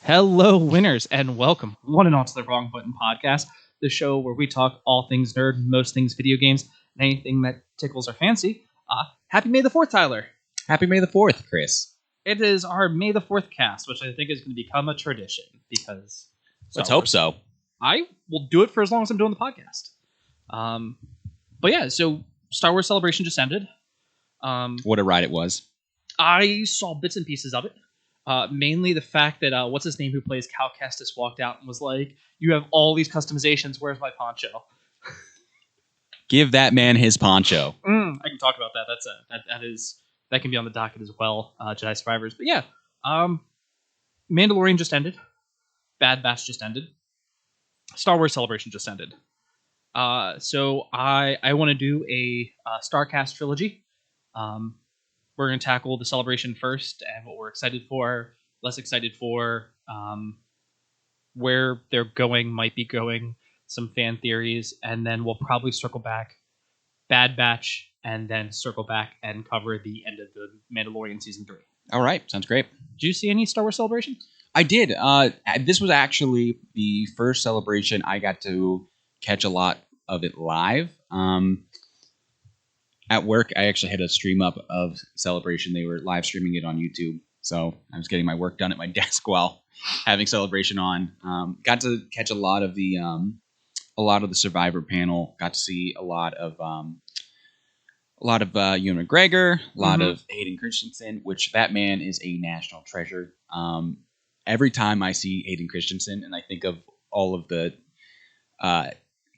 Hello, winners, and welcome one and all to the Wrong Button Podcast, the show where we talk all things nerd, most things video games, and anything that tickles our fancy. Happy May the 4th, Tyler. Happy May the 4th, Chris. It is our May the 4th cast, which I think is going to become a tradition because Let's hope so. I will do it for as long as I'm doing the podcast. But yeah, so Star Wars Celebration just ended. What a ride it was. I saw bits and pieces of it. Mainly the fact that, what's his name who plays Cal Kestis walked out and was like, you have all these customizations, where's my poncho? Give that man his poncho. I can talk about that. That can be on the docket as well, Jedi Survivors. But yeah, Mandalorian just ended. Bad Batch just ended. Star Wars Celebration just ended. So I want to do a Starcast trilogy. We're going to tackle the celebration first and what we're excited for, less excited for, where they're going, might be going, some fan theories, and then we'll probably circle back Bad Batch and then circle back and cover the end of the Mandalorian Season 3. All right. Sounds great. Did you see any Star Wars Celebration? I did. This was actually the first celebration I got to catch a lot of it live. At work, I actually had a stream up of Celebration. They were live streaming it on YouTube. So I was getting my work done at my desk while having Celebration on. Got to catch a lot of the Survivor panel. Got to see a lot of Ewan McGregor, a lot of Hayden Christensen, which that man is a national treasure. Every time I see Hayden Christensen and I think of all of the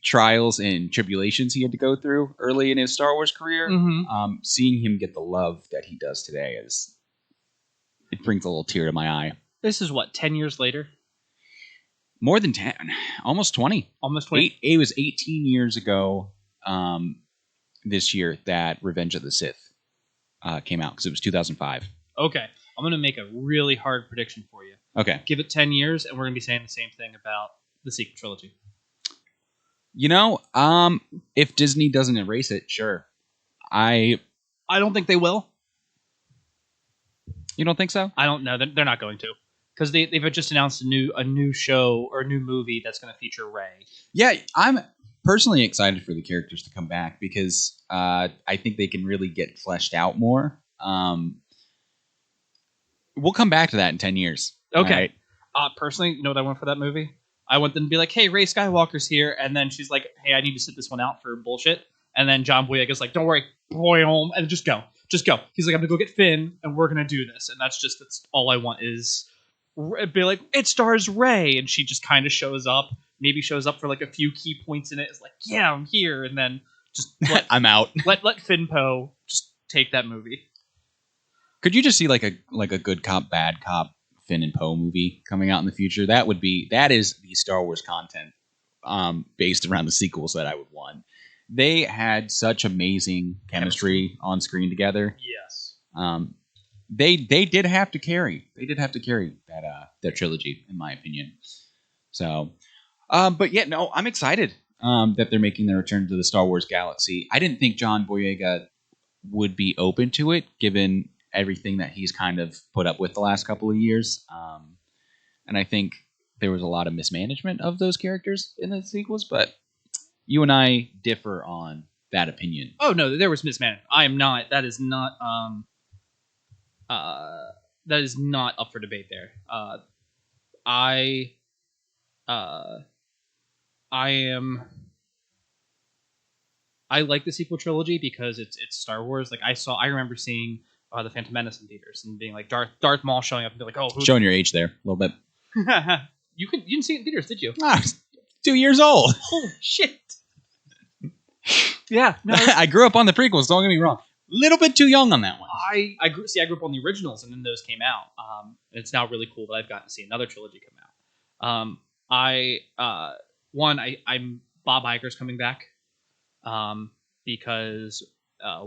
trials and tribulations he had to go through early in his Star Wars career, seeing him get the love that he does today it brings a little tear to my eye. This is what, 10 years later? More than 10, almost 20. Almost 20. It was 18 years ago this year that Revenge of the Sith came out, because it was 2005. Okay, I'm going to make a really hard prediction for you. Okay. Give it 10 years, and we're going to be saying the same thing about the sequel trilogy. You know, if Disney doesn't erase it, sure. I don't think they will. You don't think so? I don't know. They're not going to, because they've just announced a new show or a new movie that's going to feature Rey. Yeah, I'm personally excited for the characters to come back because I think they can really get fleshed out more. We'll come back to that in 10 years. Okay. Right? Personally, you know what I want for that movie? I want them to be like, hey, Rey Skywalker's here. And then she's like, hey, I need to sit this one out for bullshit. And then John Boyega's like, don't worry, boy home. And just go. Just go. He's like, I'm going to go get Finn, and we're going to do this. And that's all I want is be like, it stars Rey. And she just kind of shows up. Maybe shows up for like a few key points in it. It's like, yeah, I'm here. And then just I'm out. Let Finn Poe just take that movie. Could you just see like a good cop, bad cop Finn and Poe movie coming out in the future? That is the Star Wars content based around the sequels that I would want. They had such amazing chemistry on screen together. Yes. They did have to carry. That trilogy, in my opinion. So, but yeah, no, I'm excited that they're making their return to the Star Wars galaxy. I didn't think John Boyega would be open to it, given everything that he's kind of put up with the last couple of years. And I think there was a lot of mismanagement of those characters in the sequels, but you and I differ on that opinion. Oh no, there was mismanagement. I am not. That is not up for debate there. I like the sequel trilogy because it's Star Wars. Like I remember seeing the Phantom Menace in theaters and being like Darth Maul showing up and be like, oh, showing your age there a little bit. You didn't see it in theaters, did you? I was 2 years old. Holy shit. Yeah, no. I grew up on the prequels. Don't get me wrong. Little bit too young on that one. I grew up on the originals, and then those came out. And it's now really cool that I've gotten to see another trilogy come out. I'm Bob Iger's coming back, because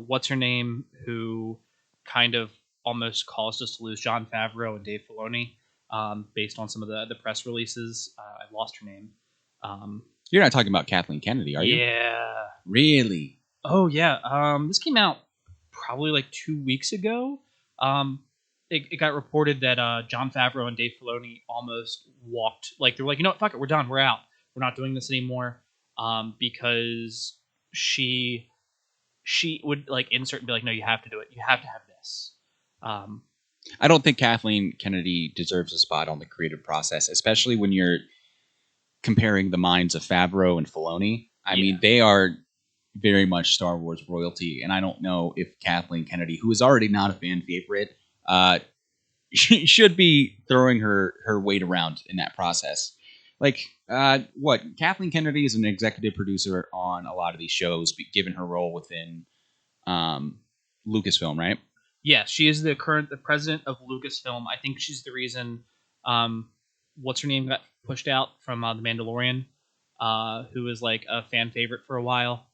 what's her name, who kind of almost caused us to lose Jon Favreau and Dave Filoni, based on some of the press releases. I've lost her name. You're not talking about Kathleen Kennedy, are you? Yeah. Really? Oh, yeah. This came out probably like 2 weeks ago. it got reported that Jon Favreau and Dave Filoni almost walked. Like they were like, you know what, fuck it, we're done, we're out, we're not doing this anymore, because she would like insert and be like, no, you have to do it, you have to have this. I don't think Kathleen Kennedy deserves a spot on the creative process, especially when you're comparing the minds of Favreau and Filoni. I mean, they are very much Star Wars royalty, and I don't know if Kathleen Kennedy, who is already not a fan favorite, she should be throwing her weight around in that process. Like, what? Kathleen Kennedy is an executive producer on a lot of these shows, given her role within Lucasfilm, right? Yeah, she is the president of Lucasfilm. I think she's the reason. What's her name got pushed out from The Mandalorian, who was like a fan favorite for a while.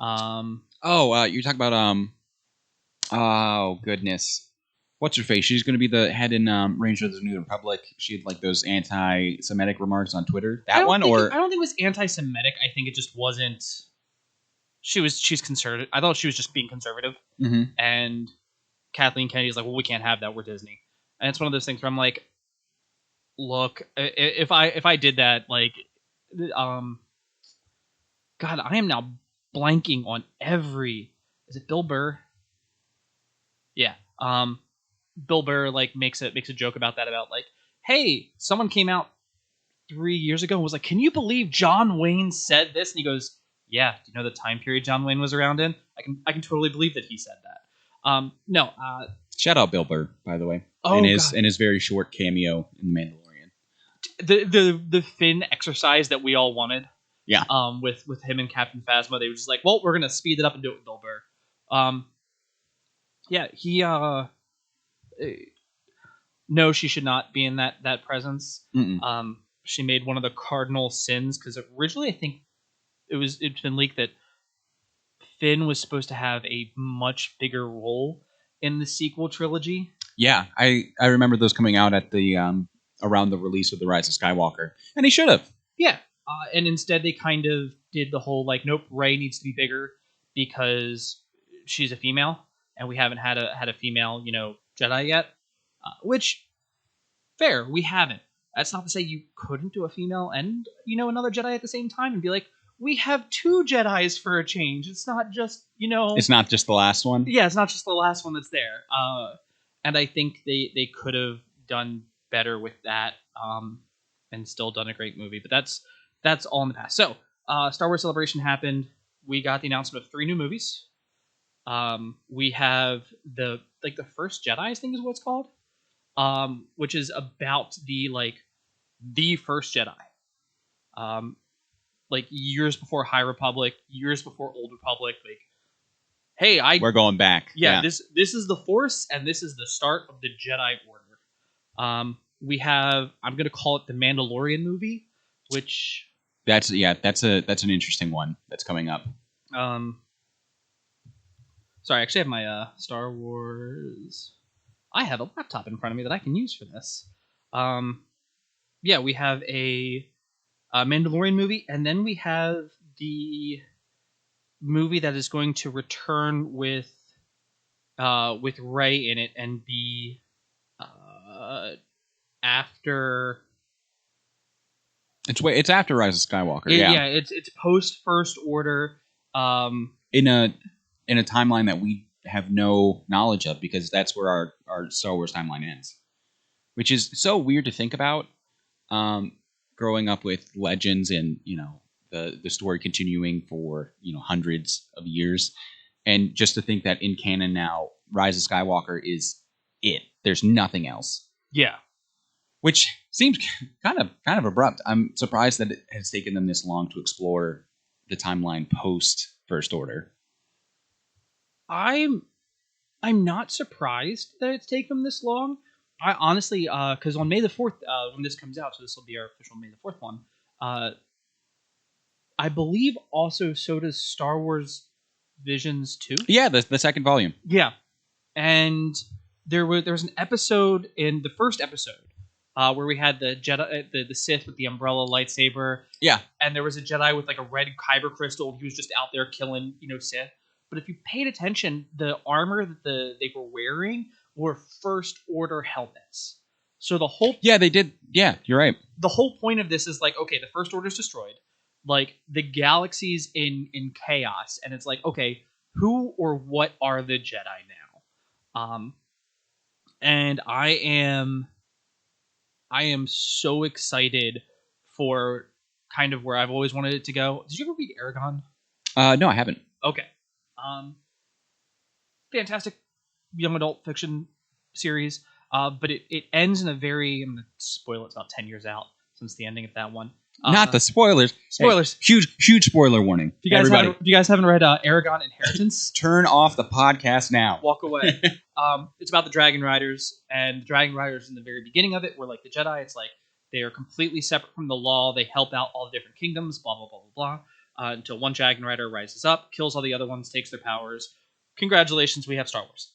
You're talking about oh goodness, what's her face? She's going to be the head in Rangers of the New Republic. She had like those anti-Semitic remarks on Twitter. I don't think it was anti-Semitic. I think it just wasn't. She's conservative. I thought she was just being conservative, and Kathleen Kennedy's like, well, we can't have that. We're Disney, and it's one of those things where I'm like, look, if I did that, like, God, I am now blanking on every. Is it Bill Burr? Yeah. Bill Burr like makes a joke about that, about like, hey, someone came out 3 years ago and was like, can you believe John Wayne said this? And he goes, yeah. Do you know the time period John Wayne was around in? I can totally believe that he said that. No. Shout out Bill Burr, by the way, in his very short cameo in The Mandalorian. The Finn exercise that we all wanted. Yeah. With him and Captain Phasma, they were just like, well, we're gonna speed it up and do it with Bill Burr. Yeah, he. No, she should not be in that presence. Mm-mm. She made one of the cardinal sins, because originally I think it's been leaked that Finn was supposed to have a much bigger role in the sequel trilogy. Yeah, I remember those coming out at the around the release of The Rise of Skywalker, and he should have. Yeah, and instead they kind of did the whole like, nope, Rey needs to be bigger because she's a female, and we haven't had a female, Jedi yet. Which, fair, we haven't. That's not to say you couldn't do a female and another Jedi at the same time and be like, we have 2 Jedis for a change. It's not just It's not just the last one. Yeah, it's not just the last one that's there. And I think they could have done better with that, and still done a great movie. But that's all in the past. So, Star Wars Celebration happened. We got the announcement of 3 new movies. We have the First Jedi, I think is what it's called, which is about the First Jedi. Like years before High Republic, years before Old Republic. Like, hey, we're going back. Yeah, this is the Force, and this is the start of the Jedi Order. We have, I'm gonna call it the Mandalorian movie, which that's an interesting one that's coming up. Sorry, I actually have my Star Wars. I have a laptop in front of me that I can use for this. Yeah, we have a Mandalorian movie, and then we have the movie that is going to return with Rey in it and be after. It's after Rise of Skywalker. Yeah, it's post First Order. In a timeline that we have no knowledge of, because that's where our Star Wars timeline ends, which is so weird to think about. Growing up with Legends and the story continuing for hundreds of years, and just to think that in canon now Rise of Skywalker is it. There's nothing else. Yeah, which seems kind of abrupt. I'm surprised that it has taken them this long to explore the timeline post First Order. I'm not surprised that it's taken them this long. I honestly, because on May the 4th, when this comes out, so this will be our official May the 4th one, I believe also so does Star Wars Visions 2. Yeah, the second volume. Yeah, and there was an episode in the first episode where we had the Jedi, the Sith with the umbrella lightsaber. Yeah, and there was a Jedi with like a red kyber crystal. He was just out there killing Sith. But if you paid attention, the armor that they were wearing were First Order helmets. So the whole Yeah, they did. Yeah, you're right. the whole point of this is like, okay, the First Order's destroyed, like the galaxy's in chaos, and it's like, okay, who or what are the Jedi now? And I am so excited for kind of where I've always wanted it to go. Did you ever read Aragon? No, I haven't. Okay. Fantastic young adult fiction series. But it ends in a very, I'm going to spoil it, it's about 10 years out since the ending of that one. Not the spoilers. Spoilers. Hey, huge spoiler warning. If you guys haven't read Aragon Inheritance, turn off the podcast now. Walk away. It's about the Dragon Riders, and the Dragon Riders in the very beginning of it were like the Jedi. It's like they are completely separate from the law. They help out all the different kingdoms, blah, blah, blah, blah, blah, until one Dragon Rider rises up, kills all the other ones, takes their powers. Congratulations, we have Star Wars.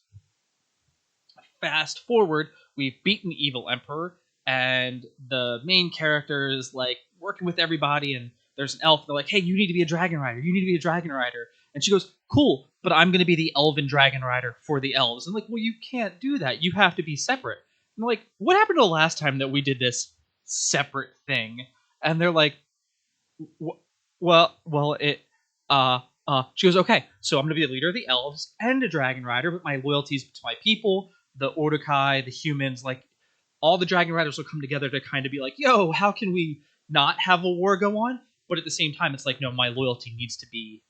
Fast forward, we've beaten the evil Emperor, and the main character is like working with everybody, and there's an elf. They're like, hey, you need to be a Dragon Rider. You need to be a Dragon Rider. And she goes, cool, but I'm going to be the Elven Dragon Rider for the elves. And I'm like, well, you can't do that. You have to be separate. And I'm like, what happened to the last time that we did this separate thing? And they're like, she goes, okay, so I'm going to be the leader of the elves and a Dragon Rider, but my loyalties to my people, the Ordokai, the humans, like all the Dragon Riders will come together to kind of be like, yo, how can we not have a war go on? But at the same time, it's like, no, my loyalty needs to be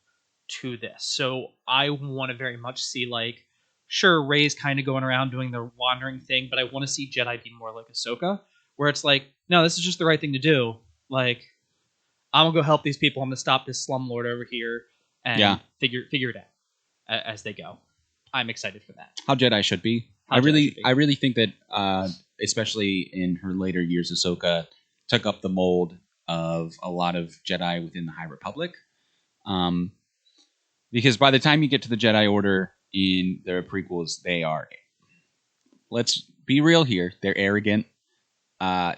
to this. So I want to very much see, like, sure, Rey's kind of going around doing the wandering thing, but I want to see Jedi be more like Ahsoka, where it's like, no, this is just the right thing to do. Like, I'm gonna go help these people. I'm gonna stop this slumlord over here and figure it out as they go. I'm excited for that. How Jedi should be. I really think that, especially in her later years, Ahsoka took up the mold of a lot of Jedi within the High Republic. Because by the time you get to the Jedi Order in their prequels, they are, let's be real here, they're arrogant. I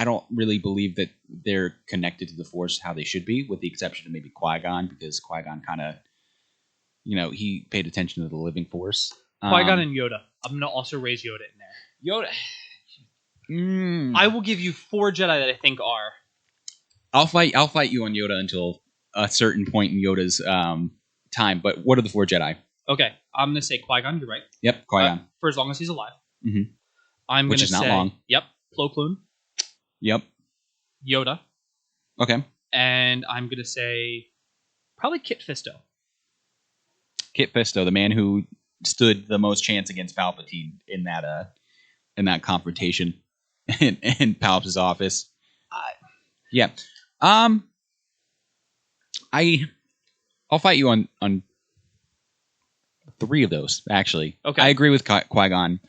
don't really believe that they're connected to the Force how they should be, with the exception of maybe Qui-Gon, because Qui-Gon kind of, he paid attention to the living Force. Qui-Gon and Yoda. I'm going to also raise Yoda in there. Yoda. I will give you 4 Jedi that I think are. I'll fight you on Yoda until a certain point in Yoda's time. But what are the 4 Jedi? Okay, I'm going to say Qui-Gon. You're right. Yep, Qui-Gon. For as long as he's alive. Mm-hmm. Which is not long. Yep, Plo Koon. Yep. Yoda. Okay. And I'm going to say probably Kit Fisto. Kit Fisto, the man who stood the most chance against Palpatine in that confrontation in Palp's office. Yeah. I'll fight you on 3 of those, actually. Okay. I agree with Qui-Gon.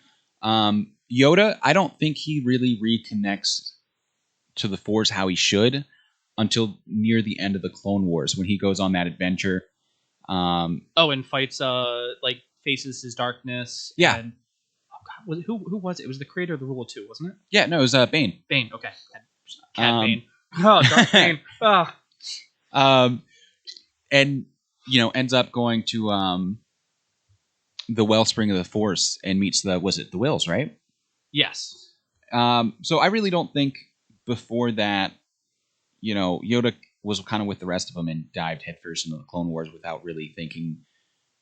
Yoda, I don't think he really reconnects to the Force how he should until near the end of the Clone Wars, when he goes on that adventure. And fights, faces his darkness. Yeah. And, oh God, who was it? It was the creator of the Rule of 2, wasn't it? Yeah, no, it was Bane. Bane, okay. Cad Bane. Oh, Darth Bane. Oh. And, ends up going to the Wellspring of the Force and meets the Wills, right? Yes. So I really don't think before that, Yoda was kind of with the rest of them and dived headfirst into the Clone Wars without really thinking,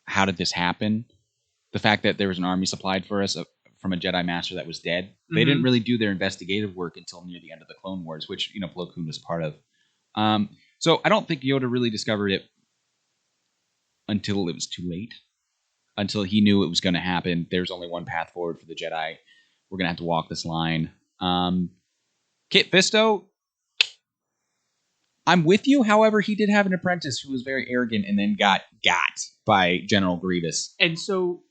how did this happen? The fact that there was an army supplied for us from a Jedi Master that was dead. Mm-hmm. They didn't really do their investigative work until near the end of the Clone Wars, which, Plo Koon was part of. So I don't think Yoda really discovered it until it was too late. Until he knew it was going to happen. There's only one path forward for the Jedi. We're going to have to walk this line. Kit Fisto, I'm with you. However, he did have an apprentice who was very arrogant and then got by General Grievous. And so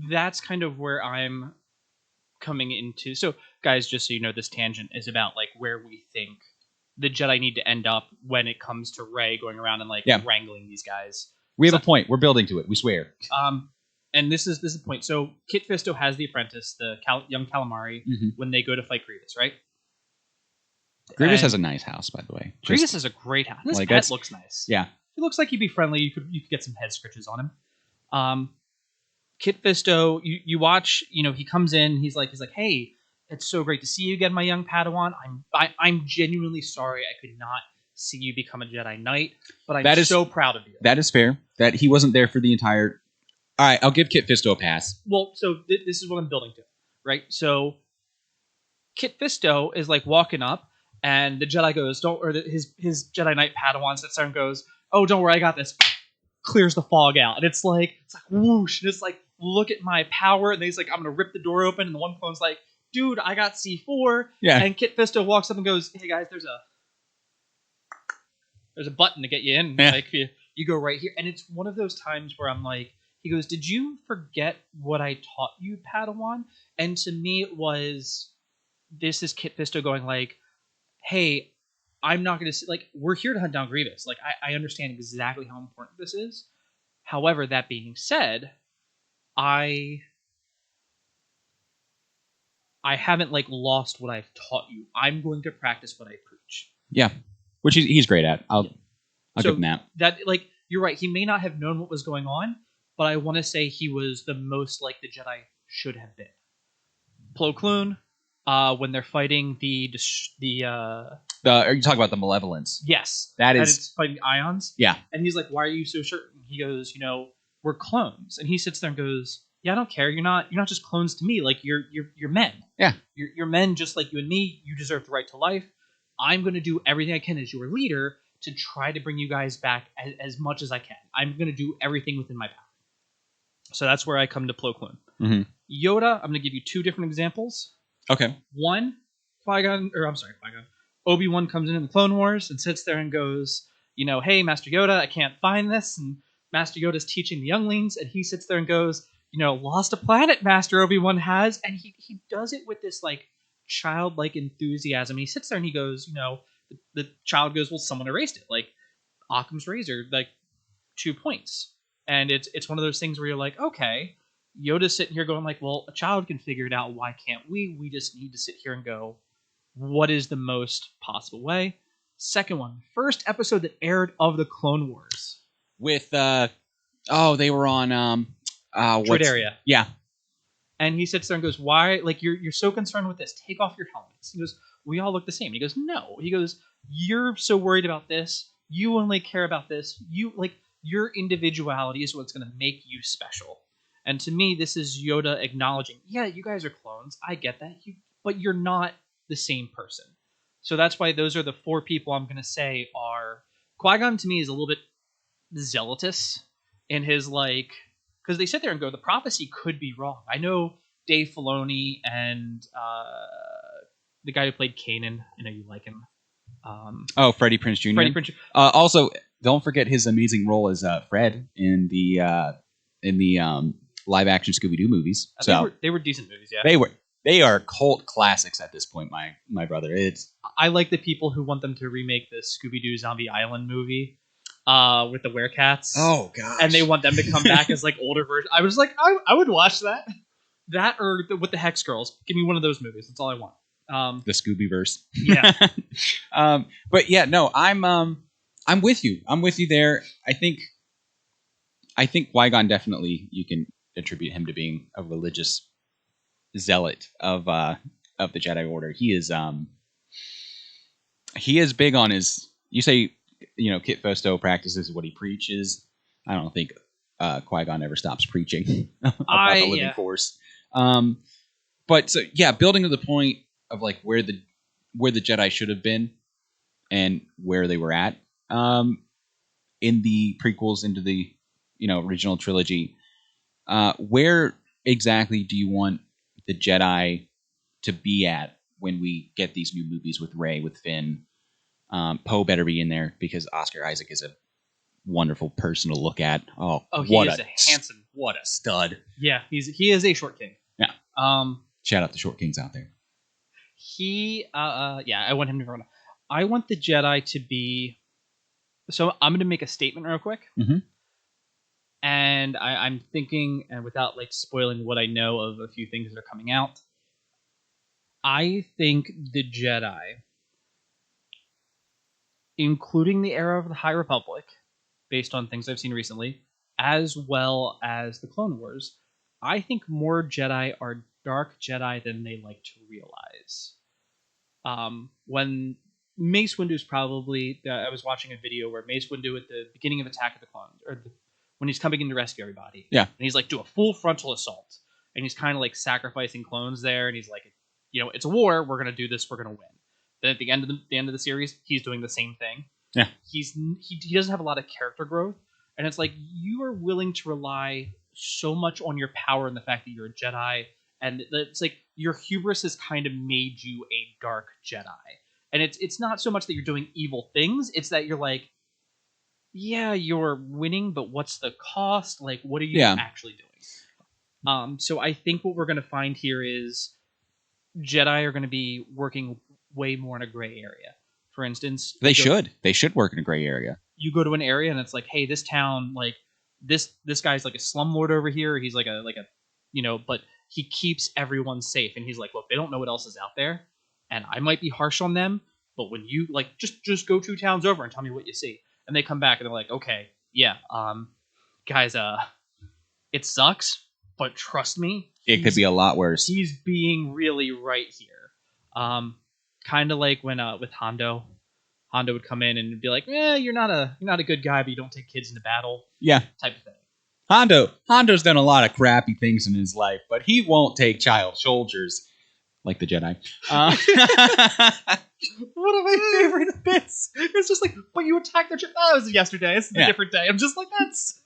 that's kind of where I'm coming into. So, guys, just so you know, this tangent is about like where we think the Jedi need to end up when it comes to Rey going around and wrangling these guys. We have a point. We're building to it. We swear. And this is the point. So Kit Fisto has the apprentice, the young calamari, when they go to fight Grievous, right? Grievous has a nice house, by the way. Grievous has a great house. His pet looks nice. Yeah. He looks like he'd be friendly. You could get some head scratches on him. Kit Fisto, you watch, he comes in, he's like, hey, it's so great to see you again, my young Padawan. I'm genuinely sorry I could not see you become a Jedi Knight, but I'm so proud of you. That is fair. That he wasn't there for the entire. All right, I'll give Kit Fisto a pass. Well, so this is what I'm building to, right? So Kit Fisto is like walking up, and the Jedi goes, his Jedi Knight Padawan sits there and goes, oh, don't worry, I got this. Clears the fog out, and it's like whoosh, and it's like, look at my power, and he's like, I'm gonna rip the door open, and the one clone's like, dude, I got C4. Yeah. And Kit Fisto walks up and goes, hey guys, there's a button to get you in. Yeah. Like you go right here. And it's one of those times where I'm like, he goes, did you forget what I taught you, Padawan? And to me it was, this is Kit Fisto going like, hey, I'm not going to, like, we're here to hunt down Grievous. Like, I understand exactly how important this is. However, that being said, I haven't, like, lost what I've taught you. I'm going to practice what I preach. Yeah, which he's great at. I'll give him that. That, like, you're right. He may not have known what was going on, but I want to say he was the most like the Jedi should have been. Plo Koon, when they're fighting Are you talking about the Malevolence? Yes. That is... it's fighting ions? Yeah. And he's like, why are you so certain? He goes, we're clones. And he sits there and goes, yeah, I don't care. You're not just clones to me. Like, you're men. Yeah. You're men just like you and me. You deserve the right to life. I'm going to do everything I can as your leader to try to bring you guys back as much as I can. I'm going to do everything within my power. So that's where I come to Plo Koon. Mm-hmm. Yoda, I'm going to give you two different examples. Okay. One, Qui-Gon. Obi-Wan comes in the Clone Wars and sits there and goes, hey, Master Yoda, I can't find this. And Master Yoda's teaching the younglings, and he sits there and goes, lost a planet, Master Obi-Wan has. And he does it with this, like, childlike enthusiasm. And he sits there and he goes, the child goes, well, someone erased it. Like, Occam's razor, like, 2 points. And it's one of those things where you're like, okay, Yoda's sitting here going like, well, a child can figure it out. Why can't we? We just need to sit here and go, what is the most possible way? Second one, first episode that aired of the Clone Wars. With, they were on, Droid Area. Yeah. And he sits there and goes, why? Like, you're so concerned with this. Take off your helmets. He goes, we all look the same. He goes, no. He goes, you're so worried about this. You only care about this. Your individuality is what's going to make you special. And to me, this is Yoda acknowledging, yeah, you guys are clones. I get that. But you're not the same person. So that's why those are the four people I'm going to say are... Qui-Gon, to me, is a little bit zealotous in his, like... Because they sit there and go, the prophecy could be wrong. I know Dave Filoni and the guy who played Kanan, I know you like him. Freddie Prinze Jr. Freddie Prinze Jr. Also, don't forget his amazing role as Fred in the live action Scooby-Doo movies. They were decent movies, yeah. They are cult classics at this point, my brother. I like the people who want them to remake the Scooby-Doo Zombie Island movie with the werecats. Oh gosh. And they want them to come back as like older versions. I was like, I would watch that. That or with the Hex Girls. Give me one of those movies. That's all I want. The Scooby-verse. Yeah. But yeah, no, I'm with you. I'm with you there. I think Qui-Gon definitely, you can attribute him to being a religious zealot of the Jedi Order. He is big on his. You say, Kit Fisto practices what he preaches. I don't think Qui-Gon ever stops preaching about the living Force. But so yeah, building to the point of like where the Jedi should have been and where they were at in the prequels into the original trilogy. Where exactly do you want the Jedi to be at when we get these new movies with Rey, with Finn? Poe better be in there because Oscar Isaac is a wonderful person to look at. Oh, he is a handsome, what a stud! Yeah, he is a short king. Yeah. Shout out to short kings out there. I want him to run. I want the Jedi to be. So I'm going to make a statement real quick. Mm-hmm. And I'm thinking, and without like spoiling what I know of a few things that are coming out, I think the Jedi, including the era of the High Republic, based on things I've seen recently, as well as the Clone Wars, I think more Jedi are dark Jedi than they like to realize. When Mace Windu's probably, I was watching a video where Mace Windu at the beginning of Attack of the Clones, when he's coming in to rescue everybody, Yeah. and he's like do a full frontal assault, and he's kind of like sacrificing clones there, and he's like, it's a war, we're gonna do this, we're gonna win. Then at the end of the series, he's doing the same thing. Yeah, he doesn't have a lot of character growth, and it's like you are willing to rely so much on your power and the fact that you're a Jedi, and it's like your hubris has kind of made you a dark Jedi. And it's not so much that you're doing evil things, it's that you're like, yeah, you're winning, but what's the cost? Like, what are you actually doing? So I think what we're going to find here is Jedi are going to be working way more in a gray area. For instance, they should work in a gray area. You go to an area and it's like, hey, this town, like this guy's like a slumlord over here. He's like a but he keeps everyone safe, and he's like, look, they don't know what else is out there, and I might be harsh on them, but when you like just go 2 towns over and tell me what you see. And they come back and they're like, okay, yeah, guys, it sucks, but trust me, it could be a lot worse. He's being really right here. Kind of like when with Hondo would come in and be like, you're not a good guy, but you don't take kids into battle. Yeah, type of thing. Hondo's done a lot of crappy things in his life, but he won't take child soldiers like the Jedi. One of my favorite bits. It's just like, but you attacked their ship. Oh, it was yesterday. It's a different day. I'm just like, that's.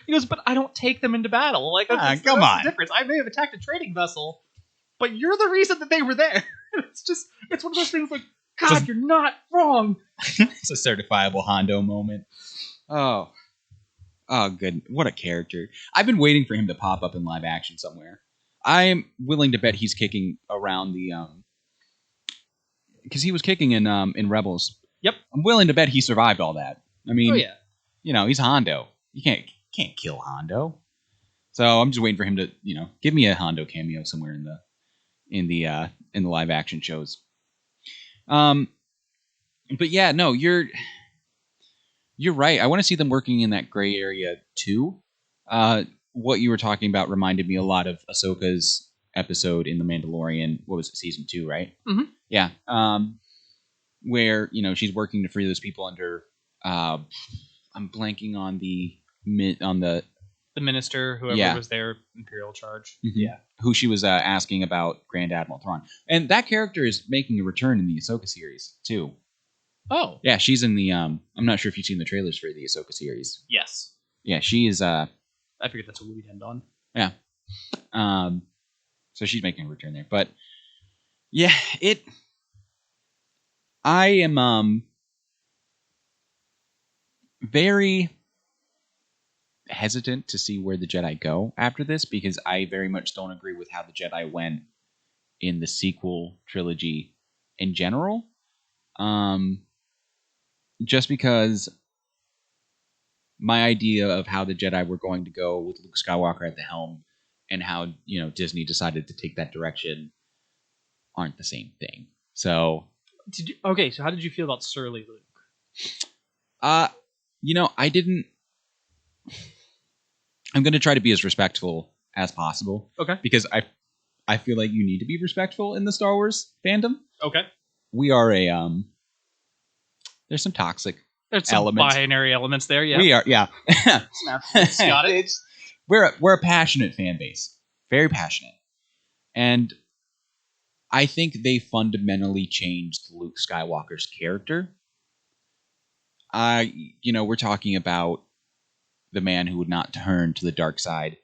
He goes, but I don't take them into battle. Like, that's come on. The difference. I may have attacked a trading vessel, but you're the reason that they were there. It's one of those things like, God, you're not wrong. It's a certifiable Hondo moment. Oh, good. What a character. I've been waiting for him to pop up in live action somewhere. I'm willing to bet he's kicking around the because he was kicking in Rebels. Yep. I'm willing to bet he survived all that. I mean, he's Hondo. You can't kill Hondo. So I'm just waiting for him to, give me a Hondo cameo somewhere in the live action shows. But yeah, no, you're right. I want to see them working in that gray area too. What you were talking about reminded me a lot of Ahsoka's episode in The Mandalorian. What was it, season 2, right? Mm-hmm. Yeah. Where she's working to free those people under. I'm blanking on the minister, whoever was their imperial charge. Mm-hmm. Yeah, who she was asking about Grand Admiral Thrawn, and that character is making a return in the Ahsoka series too. Oh, yeah, she's in the. I'm not sure if you've seen the trailers for the Ahsoka series. Yes. Yeah, she is. I figured that's what we'd end on. Yeah. So she's making a return there, but yeah, I am very hesitant to see where the Jedi go after this, because I very much don't agree with how the Jedi went in the sequel trilogy in general. Just because my idea of how the Jedi were going to go with Luke Skywalker at the helm and how, Disney decided to take that direction aren't the same thing. So, so how did you feel about Surly Luke? I didn't. I'm going to try to be as respectful as possible. Okay. Because I feel like you need to be respectful in the Star Wars fandom. Okay. We are there's some toxic elements. Binary elements there, yeah. We are, yeah. Got it. We're a passionate fan base. Very passionate. And I think they fundamentally changed Luke Skywalker's character. We're talking about the man who would not turn to the dark side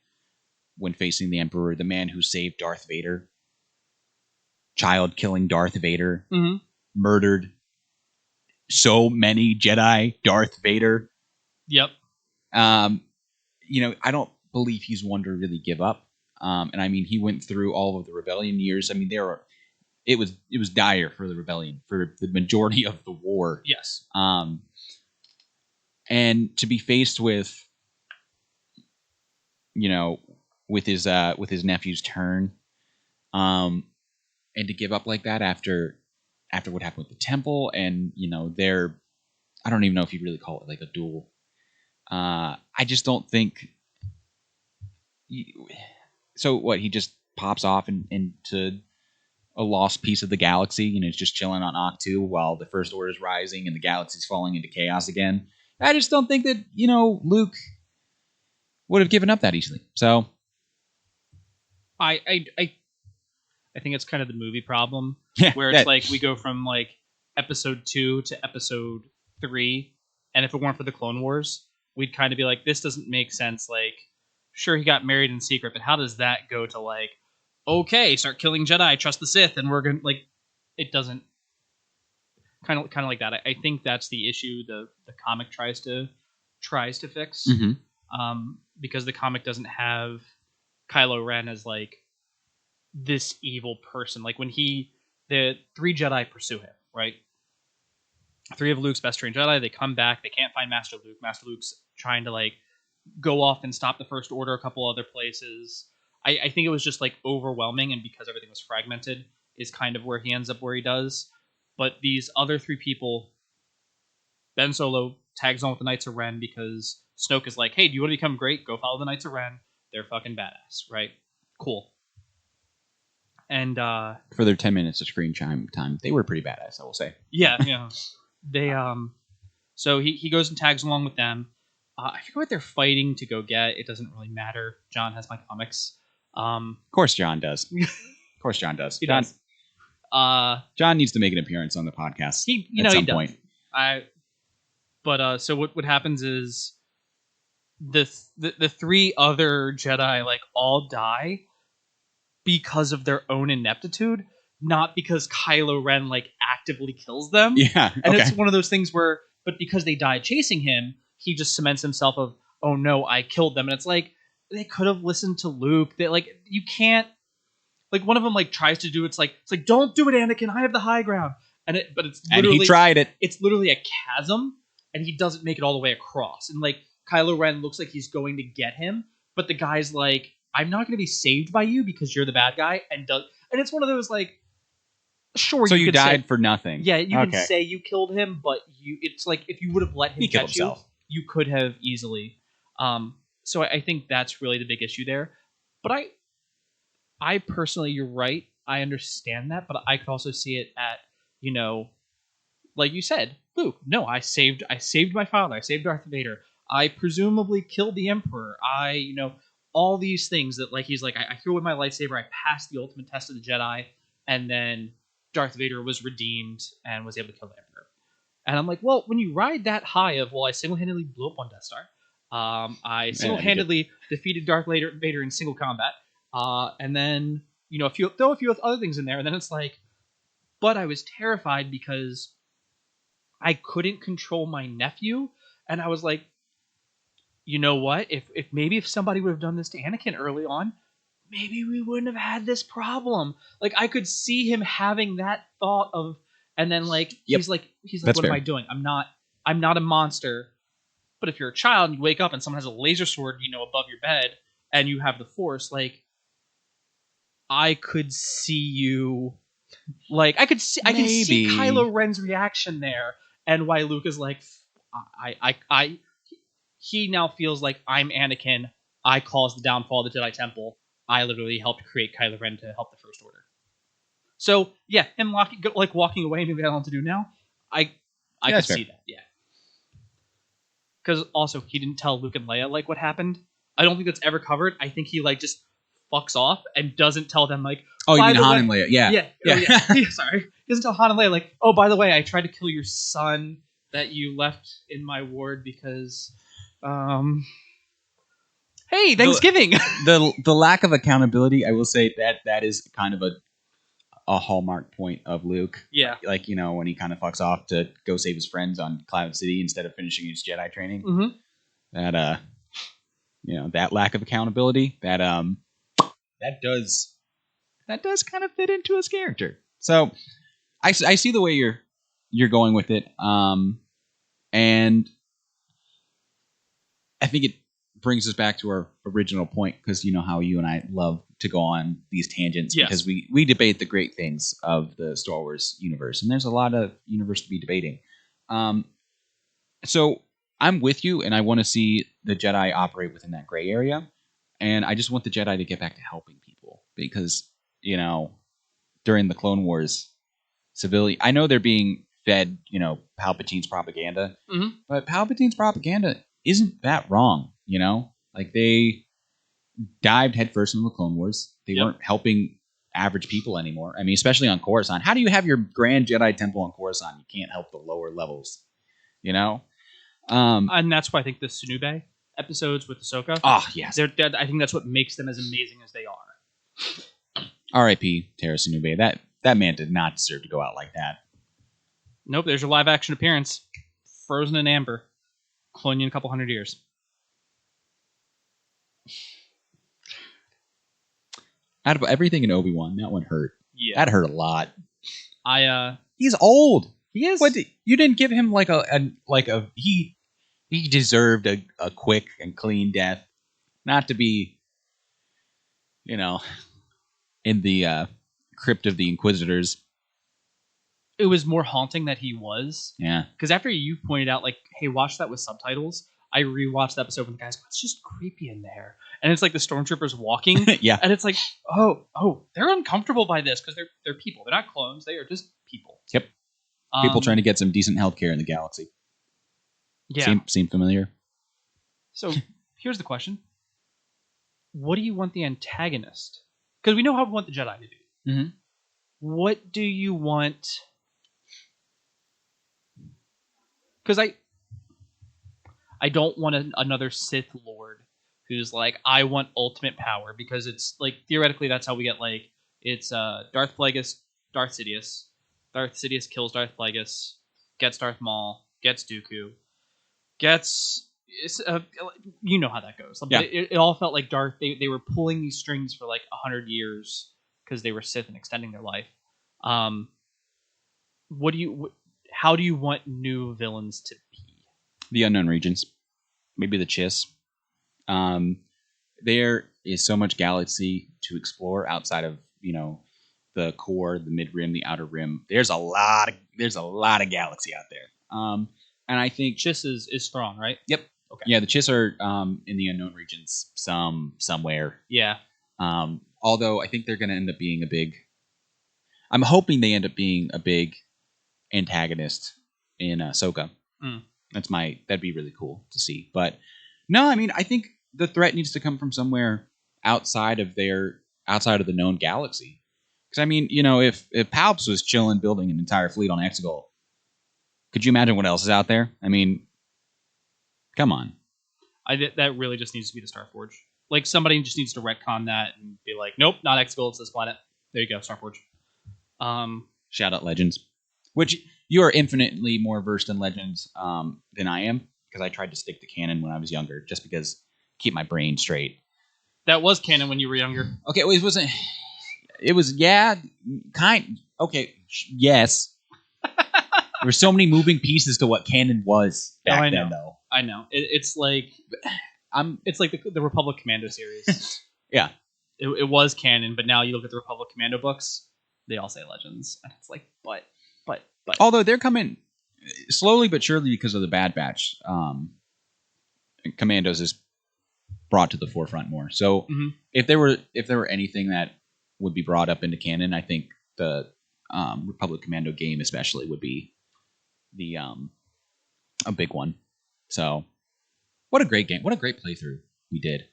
when facing the Emperor, the man who saved Darth Vader, child-killing Darth Vader, murdered so many Jedi, Darth Vader. Yep. I don't believe he's one to really give up. And I mean, he went through all of the rebellion years. I mean, it was dire for the rebellion for the majority of the war. Yes. And to be faced with, with his nephew's turn, and to give up like that after what happened with the temple, and I don't even know if you'd really call it like a duel. I just don't think So what? He just pops off into a lost piece of the galaxy. He's just chilling on Octu while the First Order is rising and the galaxy's falling into chaos again. I just don't think that Luke would have given up that easily. So I think it's kind of the movie problem, yeah, where it's like we go from like episode 2 to episode 3, and if it weren't for the Clone Wars, we'd kind of be like, this doesn't make sense. Like, sure, he got married in secret, but how does that go to like, okay, start killing Jedi, trust the Sith, and we're gonna like, it doesn't kind of like that. I think that's the issue the comic tries to fix, because the comic doesn't have Kylo Ren as like this evil person. Like when the 3 Jedi pursue him, right? 3 of Luke's best trained Jedi, they come back, they can't find Master Luke. Master Luke's trying to like go off and stop the First Order a couple other places. I think it was just like overwhelming, and because everything was fragmented is kind of where he ends up where he does. But these other 3 people, Ben Solo tags on with the Knights of Ren because Snoke is like, hey, do you want to become great? Go follow the Knights of Ren. They're fucking badass, right? Cool. And for their 10 minutes of screen time, they were pretty badass, I will say. Yeah. They so he goes and tags along with them. I forget what they're fighting to go get. It doesn't really matter. John has my comics. Of course John does. He does. John needs to make an appearance on the podcast at some point. So what happens is the 3 other Jedi like all die because of their own ineptitude, not because Kylo Ren like actively kills them. Yeah, and it's one of those things where, but because they died chasing him, he just cements himself of, oh no, I killed them. And it's like they could have listened to Luke. They like, you can't, like one of them like tries to do it's like don't do it, Anakin. I have the high ground. But it's literally, and he tried it. It's literally a chasm, and he doesn't make it all the way across. And like Kylo Ren looks like he's going to get him, but the guy's like, I'm not going to be saved by you because you're the bad guy, and it's one of those like, sure. So you died say, for nothing. Yeah, you can say you killed him, but it's like if you would have let him get you, you could have easily. So I think that's really the big issue there. But I personally, you're right. I understand that, but I could also see it at, like you said, Luke. No, I saved my father. I saved Darth Vader. I presumably killed the Emperor. All these things that like he's like, I threw away my lightsaber. I passed the ultimate test of the Jedi, and then Darth Vader was redeemed and was able to kill the Emperor. And I'm like, well, when you ride that high of, well, I single-handedly blew up one Death Star. I single-handedly defeated Darth Vader in single combat. And then, throw a few other things in there. And then it's like, but I was terrified because I couldn't control my nephew. And I was like, you know what? If somebody would have done this to Anakin early on, maybe we wouldn't have had this problem. Like I could see him having that thought of, and then like he's like, That's what fair. am I doing? I'm not a monster. But if you're a child and you wake up and someone has a laser sword, above your bed, and you have the Force, like I could see you, like I can see Kylo Ren's reaction there, and why Luke is like, he now feels like I'm Anakin. I caused the downfall of the Jedi Temple. I literally helped create Kylo Ren to help the First Order. So yeah, him walking away and maybe I don't know what to do now. I could see that, yeah. Because also he didn't tell Luke and Leia like what happened. I don't think that's ever covered. I think he like just fucks off and doesn't tell them like. Oh, you mean Han and Leia? Yeah. Sorry, he doesn't tell Han and Leia like, oh, by the way, I tried to kill your son that you left in my ward because, hey, Thanksgiving. The lack of accountability, I will say that is kind of a hallmark point of Luke. Yeah. Like, when he kind of fucks off to go save his friends on Cloud City instead of finishing his Jedi training. Mm-hmm. That, that lack of accountability, that does kind of fit into his character. So I see the way you're going with it. And I think it brings us back to our original point, because you know how you and I love to go on these tangents, because we debate the great things of the Star Wars universe, and there's a lot of universe to be debating. So I'm with you, and I want to see the Jedi operate within that gray area. And I just want the Jedi to get back to helping people because, during the Clone Wars, I know they're being fed, Palpatine's propaganda, but Palpatine's propaganda isn't that wrong, Like they dived headfirst into the Clone Wars. They weren't helping average people anymore. I mean, especially on Coruscant. How do you have your Grand Jedi Temple on Coruscant? You can't help the lower levels, And that's why I think the Sunube episodes with Ahsoka. Oh, yes. I think that's what makes them as amazing as they are. R.I.P. Tara Sunube. That man did not deserve to go out like that. Nope, there's your live action appearance. Frozen in amber. Clone you in a couple hundred years. Out of everything in Obi-Wan, that one hurt. Yeah. That hurt a lot. He's old. He is. What? You didn't give him he deserved a quick and clean death. Not to be, in the crypt of the Inquisitors. It was more haunting that he was. Yeah. Because after you pointed out, like, hey, watch that with subtitles, I rewatched the episode and the guys go, it's just creepy in there. And it's like the stormtroopers walking. Yeah. And it's like, oh, they're uncomfortable by this because they're people. They're not clones. They are just people. Yep. People trying to get some decent healthcare in the galaxy. Yeah. Seem familiar? So here's the question. What do you want the antagonist? Because we know how we want the Jedi to do. Mm-hmm. What do you want? Because I don't want another Sith Lord who's like, I want ultimate power, because it's like theoretically that's how we get like it's Darth Plagueis, Darth Sidious. Darth Sidious kills Darth Plagueis, gets Darth Maul, gets Dooku, you know how that goes. Yeah. It all felt like Darth. They were pulling these strings for like 100 years because they were Sith and extending their life. How do you want new villains to be? The unknown regions, maybe the Chiss. There is so much galaxy to explore outside of the core, the mid rim, the outer rim. There's a lot of galaxy out there. And I think Chiss is strong, right? Yep. Okay. Yeah, the Chiss are in the unknown regions somewhere. Yeah. Although I think they're going to end up being I'm hoping they end up being a big antagonist in Ahsoka. That'd be really cool to see. But no, I mean, I think the threat needs to come from somewhere outside of the known galaxy. Because I mean, if Palps was chilling building an entire fleet on Exegol, could you imagine what else is out there? I mean, come on. That really just needs to be the Starforge. Like, somebody just needs to retcon that and be like, nope, not Exegol, it's this planet. There you go, Starforge. Shout out Legends. Which, you are infinitely more versed in Legends than I am, because I tried to stick to canon when I was younger, just because keep my brain straight. That was canon when you were younger. Okay, well, it wasn't... It was, yeah, okay, yes. There were so many moving pieces to what canon was back then, though. I know. It's like it's like the Republic Commando series. Yeah. It was canon, but now you look at the Republic Commando books, they all say Legends. And it's like, but. Although they're coming slowly but surely because of the Bad Batch. Commandos is brought to the forefront more. So if there were anything that would be brought up into canon, I think the Republic Commando game especially would be a big one. So what a great game. What a great playthrough we did.